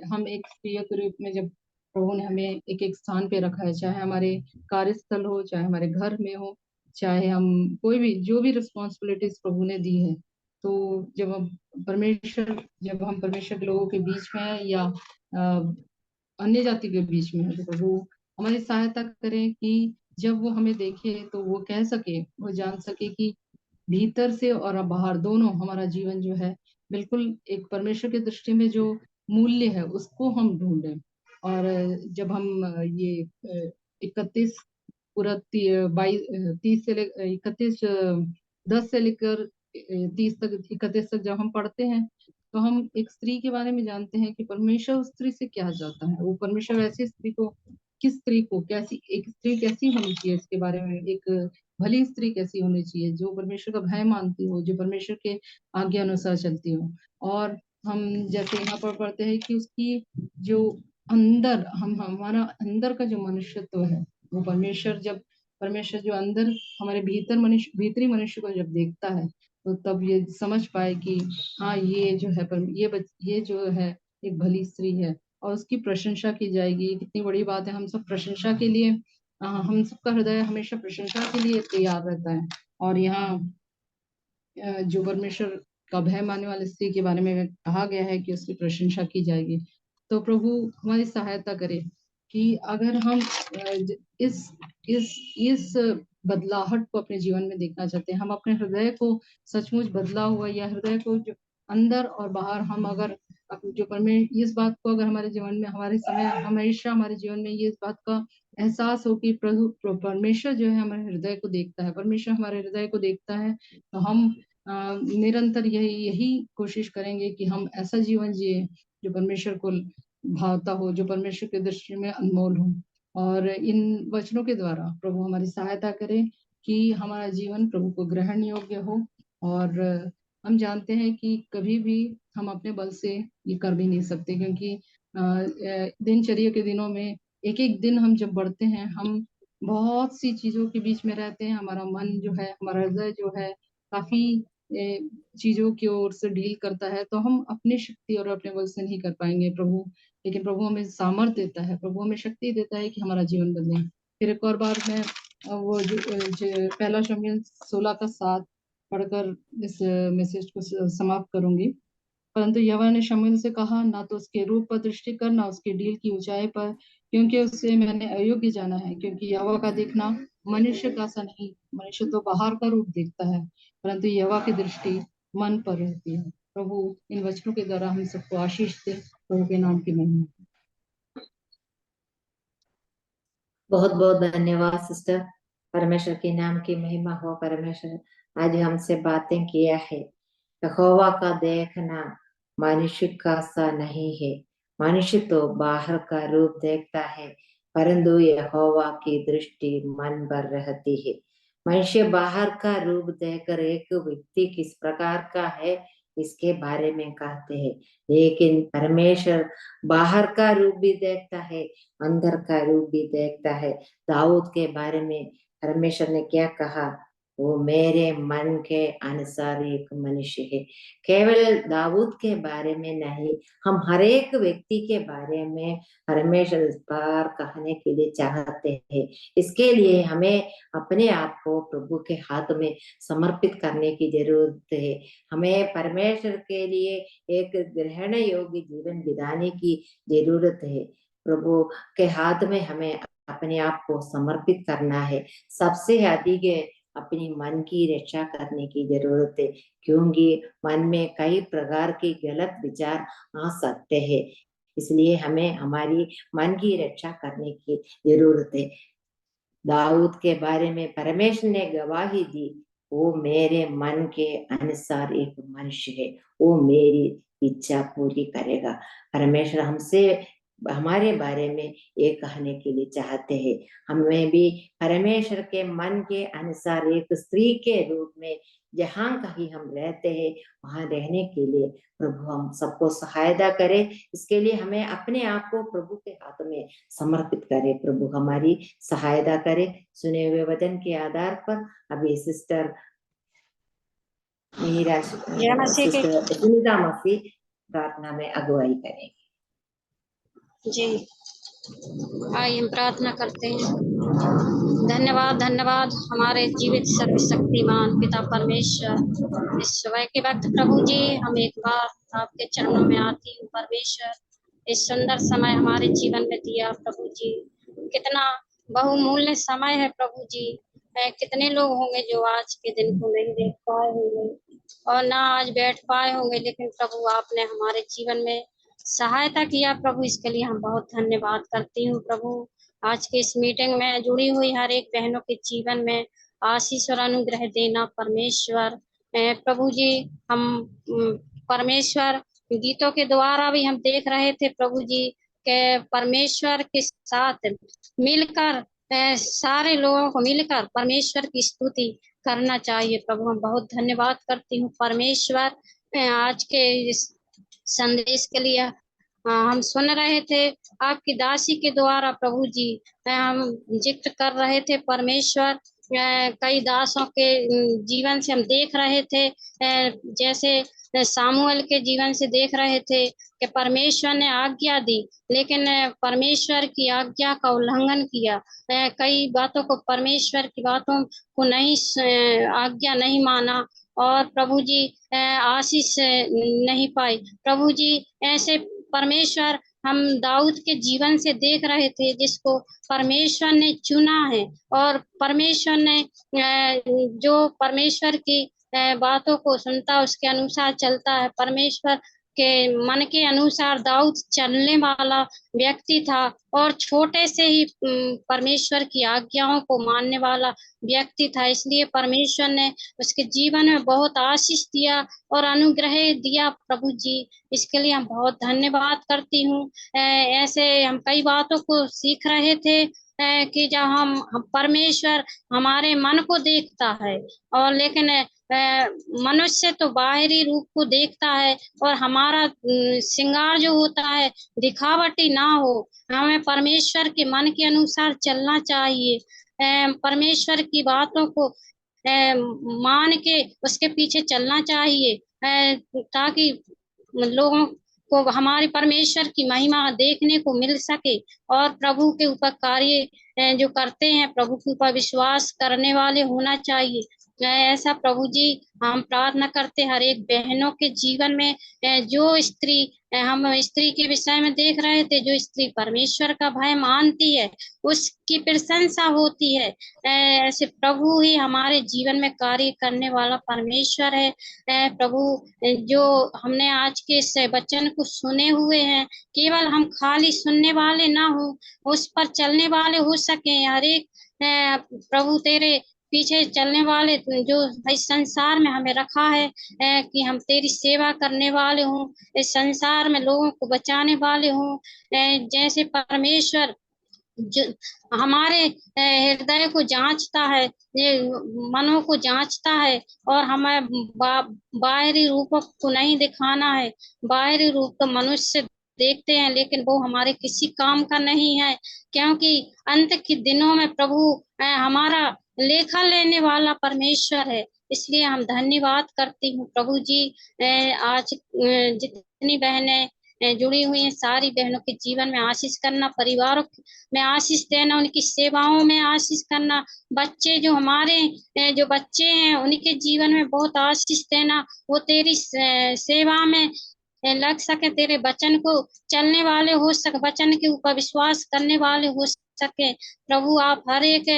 हम एक स्त्रियों के रूप में जब प्रभु ने हमें एक एक स्थान पे रखा है, चाहे हमारे कार्यस्थल हो, चाहे हमारे घर में हो, चाहे हम कोई भी जो भी रिस्पॉन्सिबिलिटीज प्रभु ने दी है, तो जब हम परमेश्वर के लोगों के बीच में है या अन्य जाति के बीच में है, तो प्रभु हमारी सहायता करें कि जब वो हमें देखे तो वो कह सके, वो जान सके कि भीतर से और बाहर दोनों हमारा जीवन जो है बिल्कुल एक परमेश्वर की दृष्टि में जो मूल्य है उसको हम ढूंढें। और जब हम ये 31 पूरा 30 से 31 10 से लेकर 30 तक 31 तक जब हम पढ़ते हैं तो हम एक स्त्री के बारे में जानते हैं कि परमेश्वर उस स्त्री से क्या चाहता है। वो परमेश्वर ऐसी स्त्री को, किस स्त्री को, कैसी एक स्त्री कैसी होनी चाहिए, इसके बारे में एक भली स्त्री कैसी होनी चाहिए, जो परमेश्वर का भय मानती हो, जो परमेश्वर के आज्ञा अनुसार चलती हो। और हम जैसे यहाँ पर पढ़ते हैं कि उसकी जो अंदर हमारा अंदर का जो मनुष्यत्व है वो परमेश्वर जो अंदर हमारे भीतरी मनुष्य को जब देखता है तो तब ये समझ पाए कि हाँ ये जो है ये जो है एक भली स्त्री है और उसकी प्रशंसा की जाएगी। कितनी बड़ी बात है, हम सब प्रशंसा के लिए, हम सबका हृदय हमेशा प्रशंसा के लिए तैयार रहता है। और यहाँ जो परमेश्वर का भय मानने वाली स्त्री के बारे में कहा गया है कि उसकी प्रशंसा की जाएगी। तो प्रभु हमारी सहायता करे कि अगर हम इस बदलाहट को अपने जीवन में देखना चाहते हैं, हम अपने हृदय को सचमुच बदला हुआ या हृदय को जो अंदर और बाहर हम अगर जो परमेश्वर इस बात को अगर हमारे जीवन में हमेशा हमारे जीवन में ये इस बात का एहसास हो कि प्रभु परमेश्वर जो है हमारे हृदय को देखता है, परमेश्वर हमारे हृदय को देखता है, तो हम निरंतर यही कोशिश करेंगे कि हम ऐसा जीवन जिए जो परमेश्वर को भावता हो, जो परमेश्वर की दृष्टि में अनमोल हो। और इन वचनों के द्वारा प्रभु हमारी सहायता करे कि हमारा जीवन प्रभु को ग्रहण योग्य हो। और हम जानते हैं कि कभी भी हम अपने बल से ये कर भी नहीं सकते, क्योंकि दिनचर्या के दिनों में एक एक दिन हम जब बढ़ते हैं, हम बहुत सी चीजों के बीच में रहते हैं, हमारा मन जो है, हमारा हृदय जो है काफी चीजों की ओर से डील करता है, तो हम अपनी शक्ति और अपने बल से नहीं कर पाएंगे प्रभु, लेकिन प्रभु हमें सामर्थ देता है, प्रभु हमें शक्ति देता है कि हमारा जीवन बदले। फिर एक और बार मैं वो जो पहला शमूएल 16:7 पढ़कर इस मैसेज को समाप्त करूंगी। परंतु यहोवा ने शमूएल से कहा, ना तो उसके रूप पर दृष्टि कर, ना उसके डील की ऊंचाई पर, क्योंकि उससे मैंने अयोग्य जाना है। क्योंकि यहोवा का देखना मनुष्य का सा नहीं, मनुष्य तो बाहर का रूप देखता है, परंतु यहोवा की दृष्टि मन पर रहती है। प्रभु इन वचनों के द्वारा हम सबको आशीष दे, प्रभु के नाम की महिमा। बहुत बहुत धन्यवाद सिस्टर। परमेश्वर के नाम की महिमा हो। परमेश्वर आज हमसे बातें किया है। यहोवा का देखना मनुष्य का सा नहीं है। मनुष्य तो बाहर का रूप देखता है, परंतु यहोवा की दृष्टि मन पर रहती है। मनुष्य बाहर का रूप देखकर एक व्यक्ति किस प्रकार का है इसके बारे में कहते हैं, लेकिन परमेश्वर बाहर का रूप भी देखता है, अंदर का रूप भी देखता है। दाऊद के बारे में परमेश्वर ने क्या कहा, वो मेरे मन के अनुसार एक मनुष्य है। केवल दाऊद के बारे में नहीं, हम हर एक व्यक्ति के बारे में परमेश्वर इस बार कहने के लिए चाहते हैं। इसके लिए हमें अपने आप को प्रभु के हाथ में समर्पित करने की जरूरत है। हमें परमेश्वर के लिए एक ग्रहण योग्य जीवन बिताने की जरूरत है। प्रभु के हाथ में हमें अपने आप को समर्पित करना है। सबसे अधिक अपनी मन की रक्षा करने की जरूरत है, क्योंकि मन में कई प्रकार के गलत विचार आ सकते हैं। इसलिए हमें हमारी मन की रक्षा करने की जरूरत है। दाऊद के बारे में परमेश्वर ने गवाही दी, वो मेरे मन के अनुसार एक मनुष्य है, वो मेरी इच्छा पूरी करेगा। परमेश्वर हमसे हमारे बारे में ये कहने के लिए चाहते हैं, हमें भी परमेश्वर के मन के अनुसार एक स्त्री के रूप में जहाँ कहीं हम रहते हैं वहां रहने के लिए प्रभु हम सबको सहायता करे। इसके लिए हमें अपने आप को प्रभु के हाथ में समर्पित करे, प्रभु हमारी सहायता करे। सुने हुए वचन के आधार पर अभी सिस्टर मीरा सिस्टर सुनीता मसीह प्रार्थना में अगुवाई करेंगे। जी, आइए हम प्रार्थना करते हैं। धन्यवाद धन्यवाद हमारे जीवित सर्वशक्तिमान पिता परमेश्वर, इस सुबह के वक्त प्रभु जी हम एक बार आपके चरणों में आती हूँ परमेश्वर। इस सुंदर समय हमारे जीवन में दिया प्रभु जी, कितना बहुमूल्य समय है प्रभु जी। कितने लोग होंगे जो आज के दिन को नहीं देख पाए होंगे और ना आज बैठ पाए होंगे, लेकिन प्रभु आपने हमारे जीवन में सहायता किया प्रभु, इसके लिए हम बहुत धन्यवाद करती हूँ प्रभु। आज के इस मीटिंग में जुड़ी हुई हर एक बहनों के जीवन में आशीष और अनुग्रह देना परमेश्वर। प्रभु जी हम परमेश्वर गीतों के द्वारा भी हम देख रहे थे प्रभु जी के परमेश्वर के साथ मिलकर सारे लोगों को मिलकर परमेश्वर की स्तुति करना चाहिए प्रभु। हम बहुत धन्यवाद करती हूँ परमेश्वर आज के इस संदेश के लिए। हम सुन रहे थे आपकी दासी के द्वारा प्रभु जी, हम जिक्र कर रहे थे परमेश्वर कई दासों के जीवन से हम देख रहे थे, जैसे सामुएल के जीवन से देख रहे थे कि परमेश्वर ने आज्ञा दी लेकिन परमेश्वर की आज्ञा का उल्लंघन किया। कई बातों को परमेश्वर की बातों को नहीं आज्ञा नहीं माना और प्रभु जी आशीष नहीं पाई। प्रभु जी ऐसे परमेश्वर हम दाऊद के जीवन से देख रहे थे जिसको परमेश्वर ने चुना है और परमेश्वर ने जो परमेश्वर की बातों को सुनता उसके अनुसार चलता है। परमेश्वर के मन के अनुसार दाऊद चलने वाला व्यक्ति था और छोटे से ही परमेश्वर की आज्ञाओं को मानने वाला व्यक्ति था, इसलिए परमेश्वर ने उसके जीवन में बहुत आशीष दिया और अनुग्रह दिया प्रभु जी। इसके लिए हम बहुत धन्यवाद करती हूँ। ऐसे हम कई बातों को सीख रहे थे कि जब हम परमेश्वर हमारे मन को देखता है और लेकिन मनुष्य तो बाहरी रूप को देखता है और हमारा श्रृंगार जो होता है दिखावटी ना हो। हमें परमेश्वर के मन के अनुसार चलना चाहिए, परमेश्वर की बातों को मान के उसके पीछे चलना चाहिए ताकि लोगों को हमारे परमेश्वर की महिमा देखने को मिल सके और प्रभु के ऊपर कार्य जो करते हैं प्रभु के ऊपर विश्वास करने वाले होना चाहिए। ऐसा प्रभु जी हम प्रार्थना करते हर एक बहनों के जीवन में जो स्त्री, हम स्त्री के विषय में देख रहे थे, जो स्त्री परमेश्वर का भय मानती है उसकी प्रशंसा होती है। ऐसे प्रभु ही हमारे जीवन में कार्य करने वाला परमेश्वर है। प्रभु जो हमने आज के इस वचन को सुने हुए हैं, केवल हम खाली सुनने वाले ना हो, उस पर चलने वाले हो सके। हर एक प्रभु तेरे पीछे चलने वाले जो इस संसार में हमें रखा है कि हम तेरी सेवा करने वाले हों, इस संसार में लोगों को बचाने वाले हों। जैसे परमेश्वर जो हमारे हृदय को जांचता है, ये मनों को जांचता है और हमें बाहरी रूपों को नहीं दिखाना है। बाहरी रूप तो मनुष्य देखते हैं लेकिन वो हमारे किसी काम का नहीं है, क्योंकि अंत के दिनों में प्रभु हमारा लेखा लेने वाला परमेश्वर है। इसलिए हम धन्यवाद करती हूँ प्रभु जी। आज जितनी बहनें जुड़ी हुई हैं सारी बहनों के जीवन में आशीष करना, परिवारों में आशीष देना, उनकी सेवाओं में आशीष करना, बच्चे जो हमारे जो बच्चे हैं उनके जीवन में बहुत आशीष देना, वो तेरी सेवा में लग सके, तेरे वचन को चलने वाले हो सके, वचन के ऊपर विश्वास करने वाले हो सके। प्रभु आप हर एक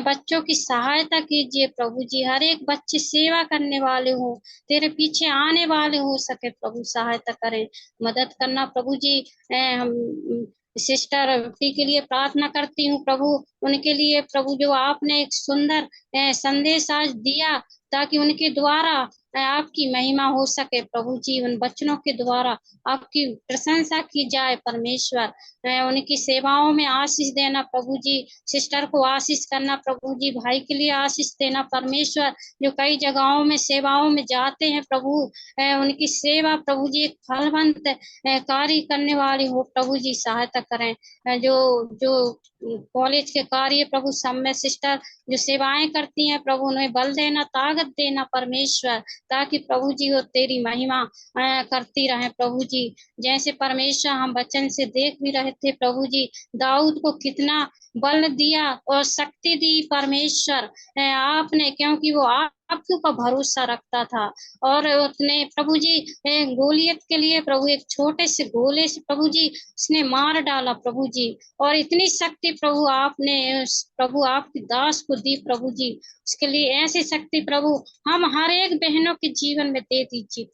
बच्चों की सहायता कीजिए प्रभु जी, हर एक बच्चे सेवा करने वाले हो, तेरे पीछे आने वाले हो सके प्रभु, सहायता करें, मदद करना प्रभु जी। हम सिस्टर टी के लिए प्रार्थना करती हूँ प्रभु, उनके लिए प्रभु जो आपने एक सुंदर संदेश आज दिया, ताकि उनके द्वारा आपकी महिमा हो सके प्रभु जी, उन बच्चों के द्वारा आपकी प्रशंसा की जाए परमेश्वर। उनकी सेवाओं में आशीष देना प्रभु जी, सिस्टर को आशीष करना प्रभु जी, भाई के लिए आशीष देना परमेश्वर, जो कई जगहों में सेवाओं में जाते हैं प्रभु, उनकी सेवा प्रभु जी एक फलवंत कार्य करने वाली हो प्रभु जी, सहायता करें। जो जो कॉलेज के कार्य प्रभु सब में सिस्टर जो सेवाएं करती हैं प्रभु, उन्हें बल देना, ताकत देना परमेश्वर, ताकि प्रभु जी वो तेरी महिमा करती रहे प्रभु जी। जैसे परमेश्वर हम वचन से देख भी रहे थे प्रभु जी, दाऊद को कितना बल दिया और शक्ति दी परमेश्वर आपने, क्योंकि वो आपके ऊपर भरोसा रखता था। और उसने प्रभु जी गोलियत के लिए प्रभु एक छोटे से गोले से प्रभु जी उसने मार डाला प्रभु जी, और इतनी शक्ति प्रभु आपने प्रभु आपकी दास को दी प्रभु जी, उसके लिए ऐसी शक्ति प्रभु हम हर एक बहनों के जीवन में दे दीजिए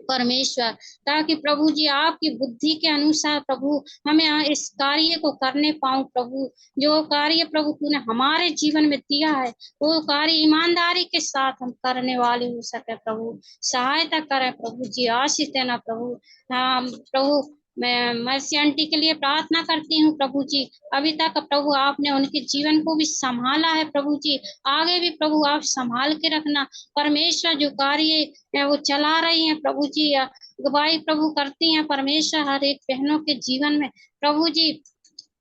परमेश्वर, ताकि प्रभु जी आपकी बुद्धि के अनुसार प्रभु हमें इस कार्य को करने पाऊं प्रभु, जो कार्य प्रभु तूने हमारे जीवन में दिया है वो कार्य ईमानदारी के साथ हम करने वाले हो सके प्रभु, सहायता करें प्रभु जी, आशीष देना प्रभु। हाँ प्रभु, मैं मर्सी आंटी के लिए प्रार्थना करती हूँ प्रभु जी, अभी तक प्रभु आपने उनके जीवन को भी संभाला है प्रभु जी, आगे भी प्रभु आप संभाल के रखना परमेश्वर, जो कार्य वो चला रही हैं प्रभु जी, अगुवाई प्रभु करती हैं परमेश्वर, हर एक बहनों के जीवन में प्रभु जी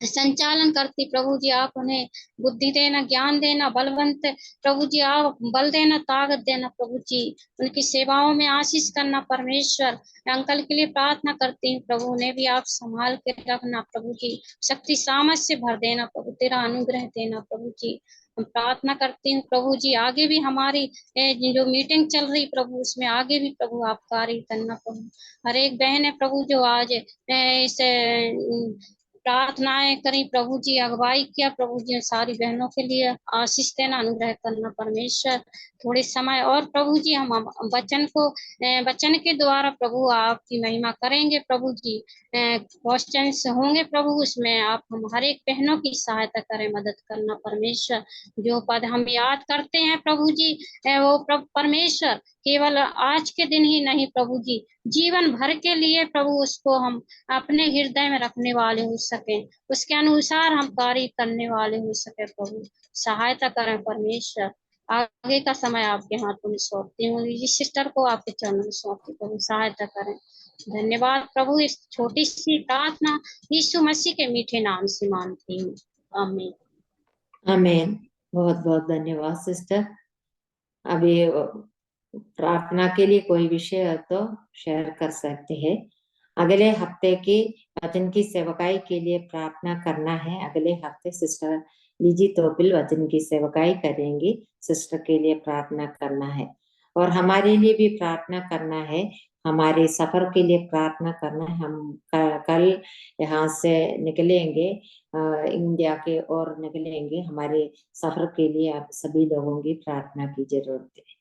संचालन करती प्रभु जी, आप उन्हें बुद्धि देना, ज्ञान देना, बलवंत प्रभु जी आप बल देना, ताकत देना प्रभु जी, उनकी सेवाओं में आशीष करना परमेश्वर। अंकल के लिए प्रार्थना करती हूँ प्रभु, उन्हें भी आप संभाल के रखना प्रभु जी, शक्ति सामर्थ से भर देना प्रभु, तेरा अनुग्रह देना प्रभु जी। हम प्रार्थना करती हूँ प्रभु जी, आगे भी हमारी जो मीटिंग चल रही प्रभु, उसमें आगे भी प्रभु आप कार्य करना प्रभु। हर एक बहन है प्रभु जो आज इस प्रार्थनाएं करी प्रभु जी, अगुवाई किया प्रभु जी, सारी बहनों के लिए आशीष देना, अनुग्रह करना परमेश्वर। थोड़े समय और प्रभु जी हम वचन को वचन के द्वारा प्रभु आपकी महिमा करेंगे प्रभु जी, क्वेश्चंस होंगे प्रभु, उसमें आप हम हर एक बहनों की सहायता करें, मदद करना परमेश्वर। जो पद हम याद करते हैं प्रभु जी, वो परमेश्वर केवल आज के दिन ही नहीं प्रभु जी, जीवन भर के लिए प्रभु उसको हम अपने हृदय में रखने वाले हो सके, उसके अनुसार हम कार्य करने वाले हो सके प्रभु, सहायता करें परमेश्वर। आगे का समय आपके हाथों में सौंपती हूँ, इस सिस्टर को आपके चरणों में सौंपती प्रभु, सहायता करें। धन्यवाद प्रभु, इस छोटी सी प्रार्थना यीशु मसीह के मीठे नाम से मांगती हूँ, आमीन। आमीन। बहुत बहुत धन्यवाद सिस्टर। अभी प्रार्थना के लिए कोई विषय है तो शेयर कर सकते हैं। अगले हफ्ते की वचन की सेवकाई के लिए प्रार्थना करना है। अगले हफ्ते सिस्टर लीजी तोपिल वचन की सेवकाई करेंगी, सिस्टर के लिए प्रार्थना करना है और हमारे लिए भी प्रार्थना करना है, हमारे सफर के लिए प्रार्थना करना है। हम कल यहाँ से निकलेंगे, इंडिया के ओर निकलेंगे, हमारे सफर के लिए आप सभी लोगों की प्रार्थना की जरूरत है।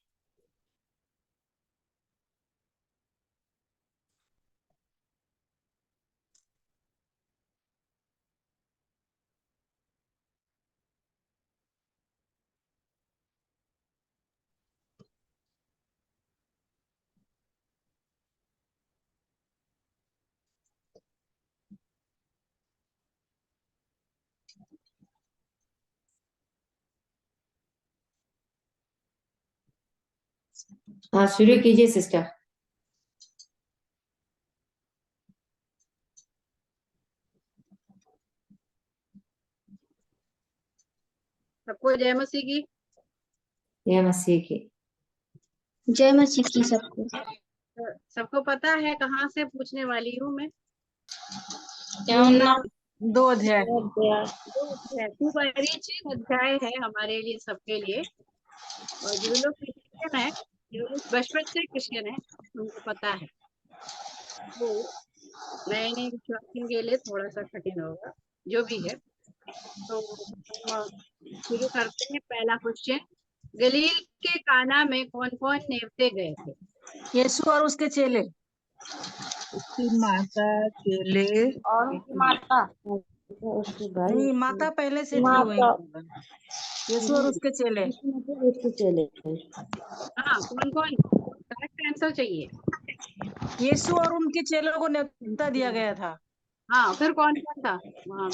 हाँ शुरू कीजिए सिस्टर। सबको जय मसीह की। जय मसीह की। जय मसीह की सबको। सबको पता है कहाँ से पूछने वाली हूँ मैं? यूहन्ना 2 अध्याय। 2 परिचित अध्याय है हमारे लिए, सबके लिए, और जो लोग क्रिश्चियन है, जो लोग बचपन से क्रिश्चियन है, उनको पता है। वो नए नए विश्वासियों के लिए थोड़ा सा कठिन होगा, जो भी है। तो हम शुरू करते हैं। पहला क्वेश्चन, गलील के काना में कौन कौन नेवते गए थे? यीशु और उसके चेले। उसकी माता, चेले, और उनकी माता, नहीं, माता पहले से थी वहीं। यीशु और उसके चेले। हाँ, कौन कौन? करेक्ट आंसर चाहिए। यीशु और उनके चेलों को न्योता दिया गया था। हाँ, फिर कौन कौन था वहाँ?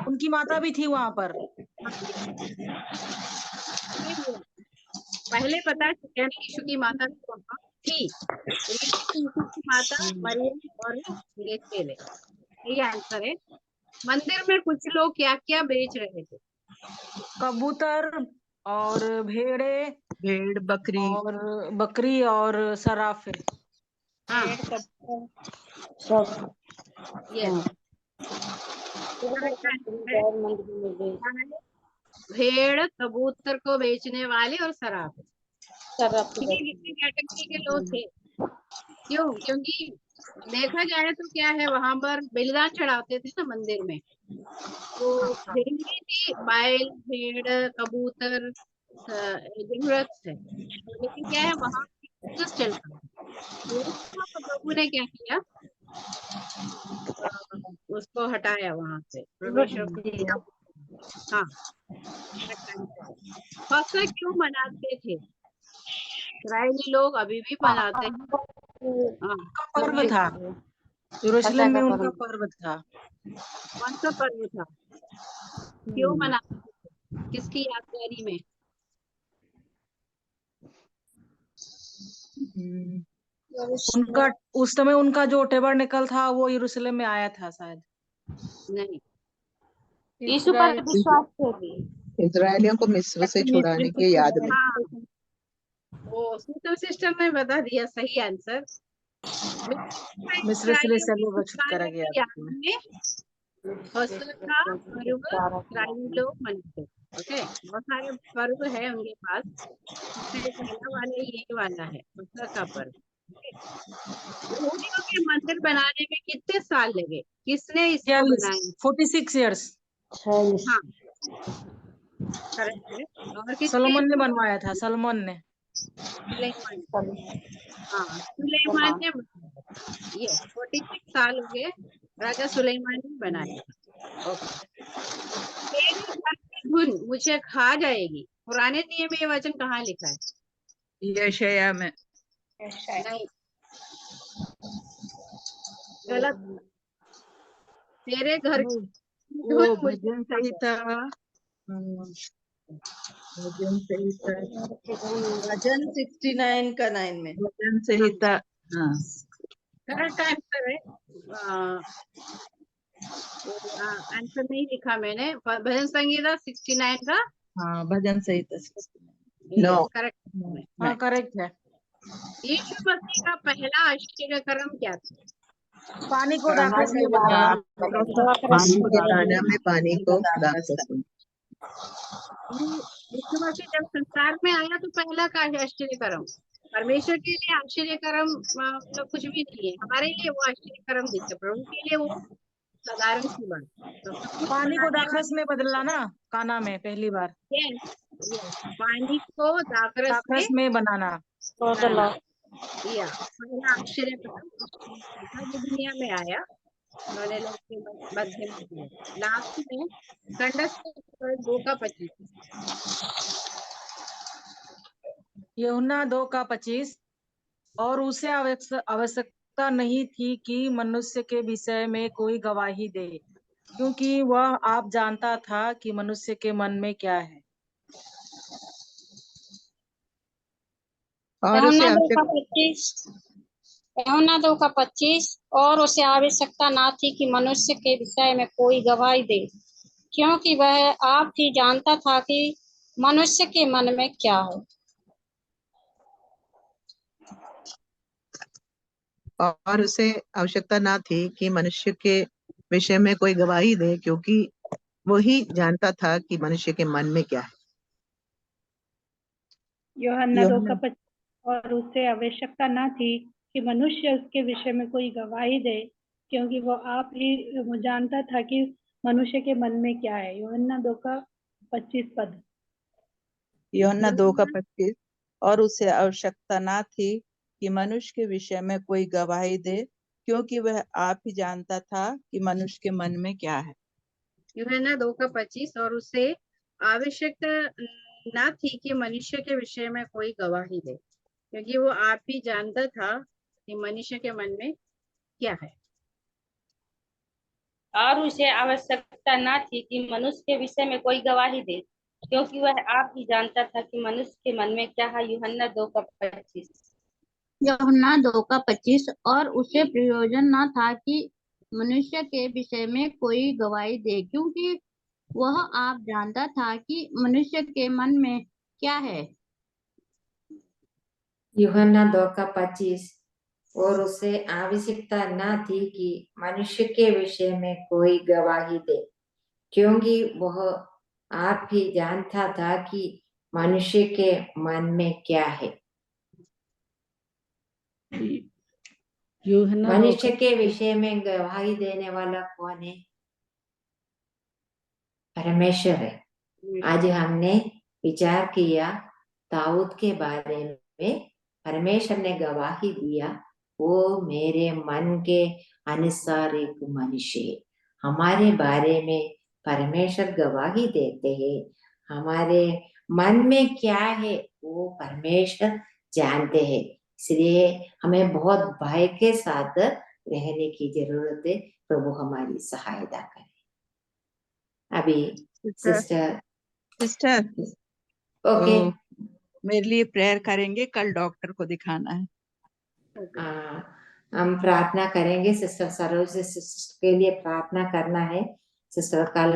उनकी माता भी थी वहां पर। पहले पता चला यीशु की माता भी वहाँ थी, लेकिन यीशु की माता मरियम और उनके चेले। यही आंसर है। मंदिर में कुछ लोग क्या क्या बेच रहे थे? कबूतर और भेड़े, भेड़, बकरी और बकरी और सराफे। हाँ, सब यस, भेड़, कबूतर को बेचने वाले और सराफे। ये कितनी कैटेगरी के लोग थे? क्यों? क्योंकि देखा जाए तो क्या है, वहां पर बलिदान चढ़ाते थे ना मंदिर में, तो जरूरी थी बैल, भेड़, कबूतर जरूरत है, लेकिन क्या है वहां बिजनेस चलता है। तो प्रभु ने क्या किया, उसको हटाया वहां से, परमेश्वर। हाँ, फसह क्यों मनाते थे? इस्राएली लोग अभी भी मनाते हैं। हाँ, पर्व था, यरूशलेम में उनका पर्व था। कौन सा पर्व था? क्यों मनाते थे? किसकी यादगारी में? उनका उस समय उनका जो टेबरनेकल था वो यरूशलेम में आया था शायद। नहीं, यीशु पर विश्वास थे। इजरायलियों को मिस्र से छुड़ाने की याद में। हाँ, वो सुतम सिस्टर ने बता दिया सही आंसर। मिस्र से छुटकारा गया। फसह का पर्व इस्राएली लोग मनाते। ओके, बहुत सारे पर्व है उनके पास, पहला वाला ये वाला है फसह का पर्व। यहूदियों के मंदिर बनाने में कितने साल लगे? किसने इसको बनाया? 46 इयर्स। हाँ, करेक्ट है। और किसने? सलोमन ने बनवाया था, सलोमन ने। सुलेमान। हाँ, सुलेमान ने बनाया। ये 46 साल हो गए, राजा सुलेमान ने बनाया। ओके, तेरी घर की धुन मुझे खा जाएगी, पुराने नियम में ये वचन कहाँ लिखा है? यशाया में। नहीं, गलत। तेरे घर की वो धुन मुझे भजन संहिता, भजन संहिता, भजन 69 का 9 में। भजन संहिता। हाँ, करेक्ट आंसर है। आंसर नहीं लिखा मैंने। भजन संहिता 69 का। हाँ, भजन संहिता। No, correct. हाँ, करेक्ट है। यीशु मसीह का पहला आश्चर्य कर्म क्या था? पानी को दाखरस में बदलना। पानी के काना में पानी को दाखरस में। यीशु मसीह जब संसार में आया तो पहला का आश्चर्य कर्म। परमेश्वर के लिए आश्चर्य कर्म मतलब कुछ भी नहीं है, हमारे लिए वो आश्चर्य कर्म दिखते, प्रभु के लिए वो साधारण सी बात। तो पानी को दाखरस में बदलना ना, काना में पहली बार। पानी को दाखरस में बनाना। या पहला आश्चर्य कर्म जो दुनिया में आया, उन्होंने लोग के मध्य में किया। लास्ट में कंडस 2:25। यूहन्ना 2:25। और उसे आवश्यकता नहीं थी कि मनुष्य के विषय में कोई गवाही दे, क्योंकि वह आप जानता था कि मनुष्य के मन में क्या है। और उसे यूहन्ना 2:25। और उसे आवश्यकता ना थी कि मनुष्य के विषय में कोई गवाही दे, क्योंकि वह आप ही जानता था कि मनुष्य के मन में क्या है। और उसे आवश्यकता ना थी कि मनुष्य के विषय में कोई गवाही दे, क्योंकि वो ही जानता था कि मनुष्य के मन में क्या है। यूहन्ना 2:25। और उसे आवश्यकता न थी कि मनुष्य उसके विषय में कोई गवाही दे, क्योंकि वो आप ही वो जानता था कि मनुष्य के मन में क्या है। यूहन्ना 2:25 पद। यूहन्ना 2:25। और उसे आवश्यकता ना थी कि मनुष्य के विषय में कोई गवाही दे, क्योंकि वह आप ही जानता था कि मनुष्य के मन में क्या है। यूहन्ना 2:25। और उसे आवश्यकता ना थी कि मनुष्य के विषय में कोई गवाही दे, क्योंकि वो आप ही जानता था कि मनुष्य के मन में क्या है। और उसे आवश्यकता ना थी कि मनुष्य के विषय में कोई गवाही दे, क्योंकि वह आप ही जानता था कि मनुष्य के मन में क्या है। यूहन्ना 2:25। यूहन्ना 2:25। और उसे प्रयोजन ना था कि मनुष्य के विषय में कोई गवाही दे, क्योंकि वह आप जानता था कि मनुष्य के मन में क्या है। यूहन्ना 2:25। और उसे आवश्यकता न थी कि मनुष्य के विषय में कोई गवाही दे, क्योंकि वह आप ही जानता था कि मनुष्य के मन में क्या है। यूहन्ना मनुष्य के विषय में गवाही देने वाला कौन है? परमेश्वर है। आज हमने विचार किया दाऊद के बारे में। परमेश्वर ने गवाही दिया, वो मेरे मन के अनुसार एक मनुष्य है। हमारे बारे में परमेश्वर गवाही देते हैं। हमारे मन में क्या है वो परमेश्वर जानते हैं। इसलिए हमें बहुत भय के साथ रहने की जरूरत है। प्रभु हमारी सहायता करे। अभी सिस्टर ओके, मेरे लिए प्रेयर करेंगे, कल डॉक्टर को दिखाना है। हम प्रार्थना करेंगे। सिस्टर सरोज सिस्टर के लिए प्रार्थना करना है। सिस्टर कल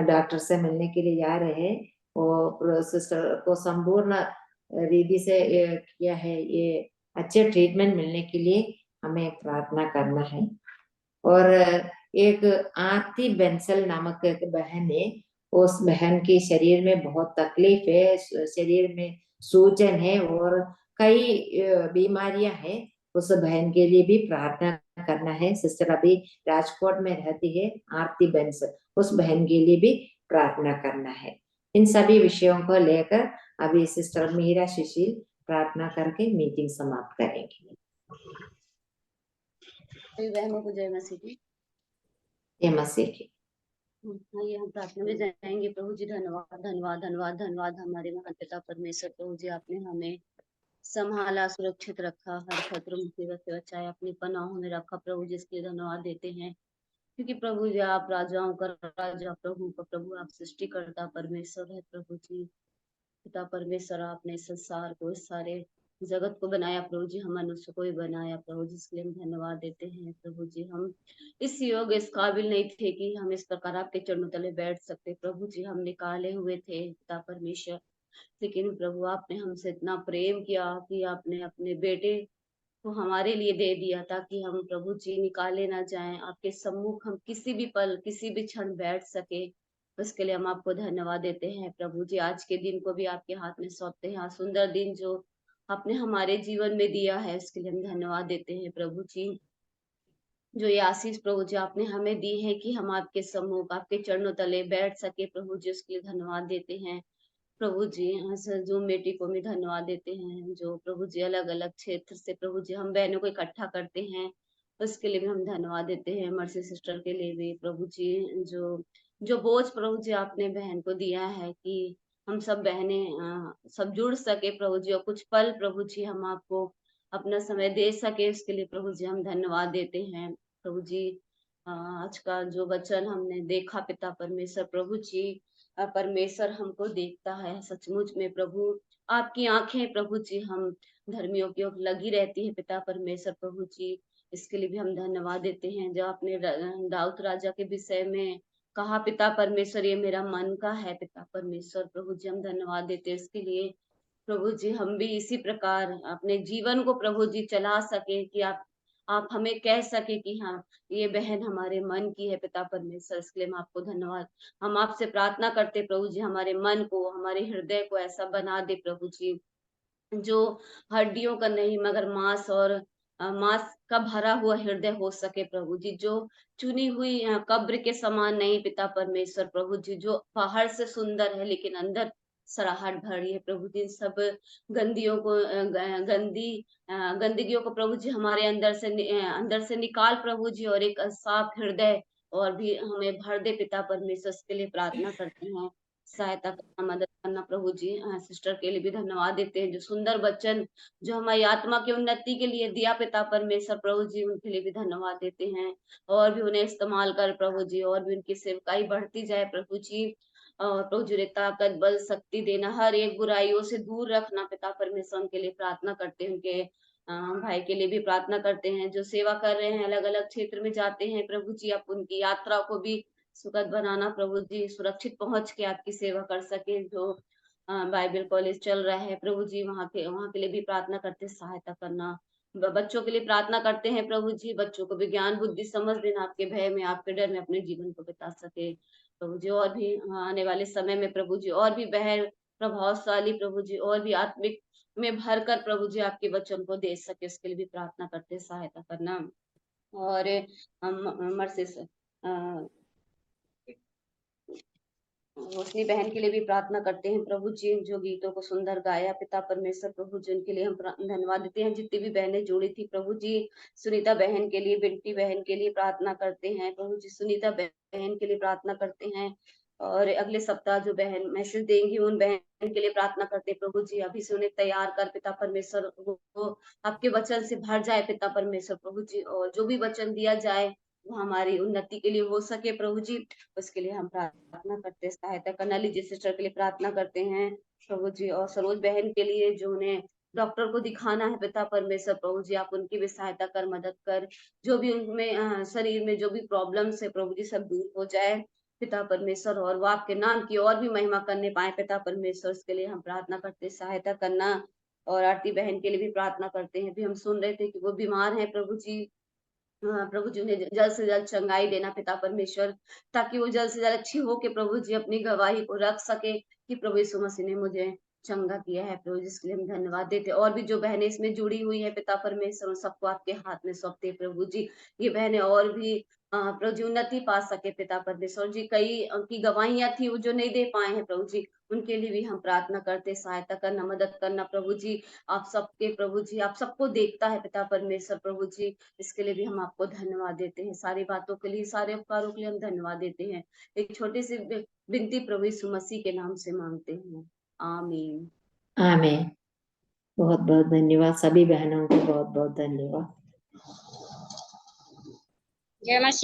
डॉक्टर से मिलने के लिए जा रहे हैं। वो सिस्टर को संपूर्ण रीति से किया है, ये अच्छे ट्रीटमेंट मिलने के लिए हमें प्रार्थना करना है। और एक आरती बेंसल नामक एक बहन है, उस बहन के शरीर में बहुत तकलीफ है, शरीर में सूजन है और कई बीमारियां हैं। उस बहन के लिए भी प्रार्थना करना है। सिस्टर अभी राजकोट में रहती है, आरती बेंसल, उस बहन के लिए भी प्रार्थना करना है। इन सभी विषयों को लेकर अभी सिस्टर मीरा सुशील प्रार्थना करके मीटिंग समाप्त करेंगे। बहनों को जय मसीह की। जय मसीह की। आइए हम प्रार्थना में जाएंगे। प्रभु जी धन्यवाद धन्यवाद धन्यवाद धन्यवाद हमारे महान पिता परमेश्वर। प्रभु जी आपने हमें संभाला, सुरक्षित रखा, हर खतरों मुसीबत से बचाया, अपनी पनाहों में रखा। प्रभु जी इसके लिए धन्यवाद देते हैं, क्योंकि प्रभु जी आप राजाओं का राजा, प्रभु का प्रभु, आप सृष्टिकर्ता परमेश्वर है। प्रभु जी पिता परमेश्वर, आपने संसार को, इस सारे जगत को बनाया। प्रभु जी हम मनुष्य को ही बनाया। प्रभु जी इसके लिए हम धन्यवाद देते हैं। प्रभु जी हम इस योग्य, इस काबिल नहीं थे कि हम इस प्रकार आपके चरणों तले बैठ सकते। प्रभु जी हम निकाले हुए थे पिता परमेश्वर, लेकिन प्रभु आपने हमसे इतना प्रेम किया कि आपने अपने बेटे को हमारे लिए दे दिया, ताकि हम प्रभु जी निकाले ना जाएं। आपके सम्मुख हम किसी भी पल, किसी भी क्षण बैठ सके। उसके लिए हम आपको धन्यवाद देते हैं। प्रभु जी आज के दिन को भी आपके हाथ में सौंपते हैं। सुंदर दिन जो आपने हमारे जीवन में दिया है, उसके लिए हम धन्यवाद देते हैं। प्रभु जी जो ये आशीष प्रभु जी आपने हमें दी है कि हम आपके सम्मुख, आपके चरणों तले बैठ सके, प्रभु जी उसके लिए धन्यवाद देते हैं। प्रभु जी जो बेटी को भी धन्यवाद देते हैं, जो प्रभु जी अलग अलग क्षेत्र से प्रभु जी हम बहनों को इकट्ठा करते हैं, उसके लिए भी हम धन्यवाद देते हैं। मर्सी सिस्टर के लिए भी प्रभु जी जो बोझ प्रभु जी आपने बहन को दिया है कि हम सब बहनें सब जुड़ सके प्रभु जी, और कुछ पल प्रभु जी हम आपको अपना समय दे सके, उसके लिए प्रभु जी हम धन्यवाद देते हैं। प्रभु जी आज का जो वचन हमने देखा पिता परमेश्वर, प्रभु जी परमेश्वर हमको देखता है सचमुच में। प्रभु आपकी आंखें प्रभु जी हम धर्मियों की ओर लगी रहती है पिता परमेश्वर। प्रभु जी इसके लिए भी हम धन्यवाद देते हैं। जो आपने दाऊद राजा के विषय में कहा पिता परमेश्वर, ये मेरा मन का है पिता परमेश्वर। प्रभु जी हम धन्यवाद देते हैं इसके लिए। प्रभु जी हम भी इसी प्रकार अपने जीवन को प्रभु जी चला सके कि आप हमें कह सके कि हाँ ये बहन हमारे मन की है पिता परमेश्वर। इसके लिए हम आपको धन्यवाद, हम आपसे प्रार्थना करते प्रभु जी हमारे मन को, हमारे हृदय को ऐसा बना दे प्रभु जी, जो हड्डियों का नहीं मगर मांस और मांस का भरा हुआ हृदय हो सके प्रभु जी, जो चुनी हुई कब्र के समान नहीं पिता परमेश्वर प्रभु जी, जो बाहर से सुंदर है लेकिन अंदर सराहट भरी है प्रभु जी। सब गंदियों को गंदगियों को प्रभु जी हमारे अंदर से निकाल प्रभु जी, और एक साफ हृदय और भी हमें भर दे पिता परमेश्वर। इसके लिए प्रार्थना करते हैं, सहायता करना, मदद करना प्रभु जी। सिस्टर के लिए भी धन्यवाद देते हैं, जो सुंदर वचन जो हमारी आत्मा की उन्नति के लिए दिया पिता परमेश्वर प्रभु जी, उनके लिए भी धन्यवाद देते हैं। और भी उन्हें इस्तेमाल कर प्रभु जी, और भी उनकी सेवकाई बढ़ती जाए प्रभु जी। और प्रभु जी ताकत बल शक्ति देना, हर एक बुराइयों से दूर रखना पिता परमेश्वर। उनके लिए प्रार्थना करते हैं, उनके भाई के लिए भी प्रार्थना करते हैं जो सेवा कर रहे हैं, अलग अलग क्षेत्र में जाते हैं प्रभु जी। आप उनकी यात्रा को भी सुखद बनाना प्रभु जी, सुरक्षित पहुंच के आपकी सेवा कर सके। जो बाइबल कॉलेज चल रहा है प्रभु जी, वहाँ के लिए भी प्रार्थना करते हैं, सहायता करना। बच्चों के लिए प्रार्थना करते हैं प्रभु जी, बच्चों को भी ज्ञान बुद्धि समझ देना, आपके भय में आपके डर में अपने जीवन को बिता सके प्रभु जी। और भी आने वाले समय में प्रभु जी और भी बहर प्रभावशाली प्रभु जी, और भी आत्मिक में भर कर प्रभु जी आपके वचन को दे सके, उसके लिए भी प्रार्थना करते हैं, सहायता करना। और हम मर्सी से रोशनी बहन के लिए भी प्रार्थना करते हैं प्रभु जी, जो गीतों को सुंदर गाया पिता परमेश्वर प्रभु जी, उनके लिए हम धन्यवाद देते हैं। जितनी भी बहनें जुड़ी थी प्रभु जी, सुनीता बहन के लिए, बिंटी बहन के लिए प्रार्थना करते हैं प्रभु जी, सुनीता बहन के लिए प्रार्थना करते हैं। और अगले सप्ताह जो बहन मैसेज देंगी उन बहन के लिए प्रार्थना करते हैं प्रभु जी। अभी से उन्हें तैयार कर पिता परमेश्वर, वो आपके वचन से भर जाए पिता परमेश्वर प्रभु जी, और जो भी वचन दिया जाए वो हमारी उन्नति के लिए हो सके प्रभु जी, उसके लिए हम प्रार्थना करते हैं, सहायता करना। लीजिए सिस्टर के लिए प्रार्थना करते हैं प्रभु जी, और सरोज बहन के लिए जो उन्हें डॉक्टर को दिखाना है पिता परमेश्वर प्रभु जी, आप उनकी भी सहायता कर, मदद कर। जो भी उनमें शरीर में जो भी प्रॉब्लम्स है प्रभु जी, सब दूर हो जाए पिता परमेश्वर, और वो आपके नाम की और भी महिमा करने पाए पिता परमेश्वर, उसके लिए हम प्रार्थना करते हैं, सहायता करना। और आरती बहन के लिए भी प्रार्थना करते हैं। भी हम सुन रहे थे कि वो बीमार है प्रभु जी, प्रभु जी उन्हें जल्द से जल्द चंगाई देना पिता परमेश्वर, ताकि वो जल्द से जल्द अच्छी हो के प्रभु जी अपनी गवाही को रख सके कि प्रभु यीशु मसीह ने मुझे चंगा किया है प्रभु, जिसके लिए हम धन्यवाद देते। और भी जो बहनें इसमें जुड़ी हुई है पिता परमेश्वर, उन सबको आपके हाथ में सौंपते हैं प्रभु जी। ये बहनें और भी प्रभु जी उन्नति पा सके पिता परमेश्वर जी। कई की गवाहियां थी वो जो नहीं दे पाए हैं प्रभु जी, उनके लिए भी हम प्रार्थना करते, सहायता करना, मदद करना प्रभु जी। आप सबके प्रभु जी, आप सबको देखता है पिता परमेश्वर प्रभु जी, इसके लिए भी हम आपको धन्यवाद देते हैं। सारी बातों के लिए, सारे उपकारों के लिए हम धन्यवाद देते हैं। एक छोटी सी विनती प्रभु यीशु मसीह के नाम से मांगते हैं, आमीन। आमीन। बहुत बहुत धन्यवाद सभी बहनों को, बहुत बहुत धन्यवाद। जय मसीह।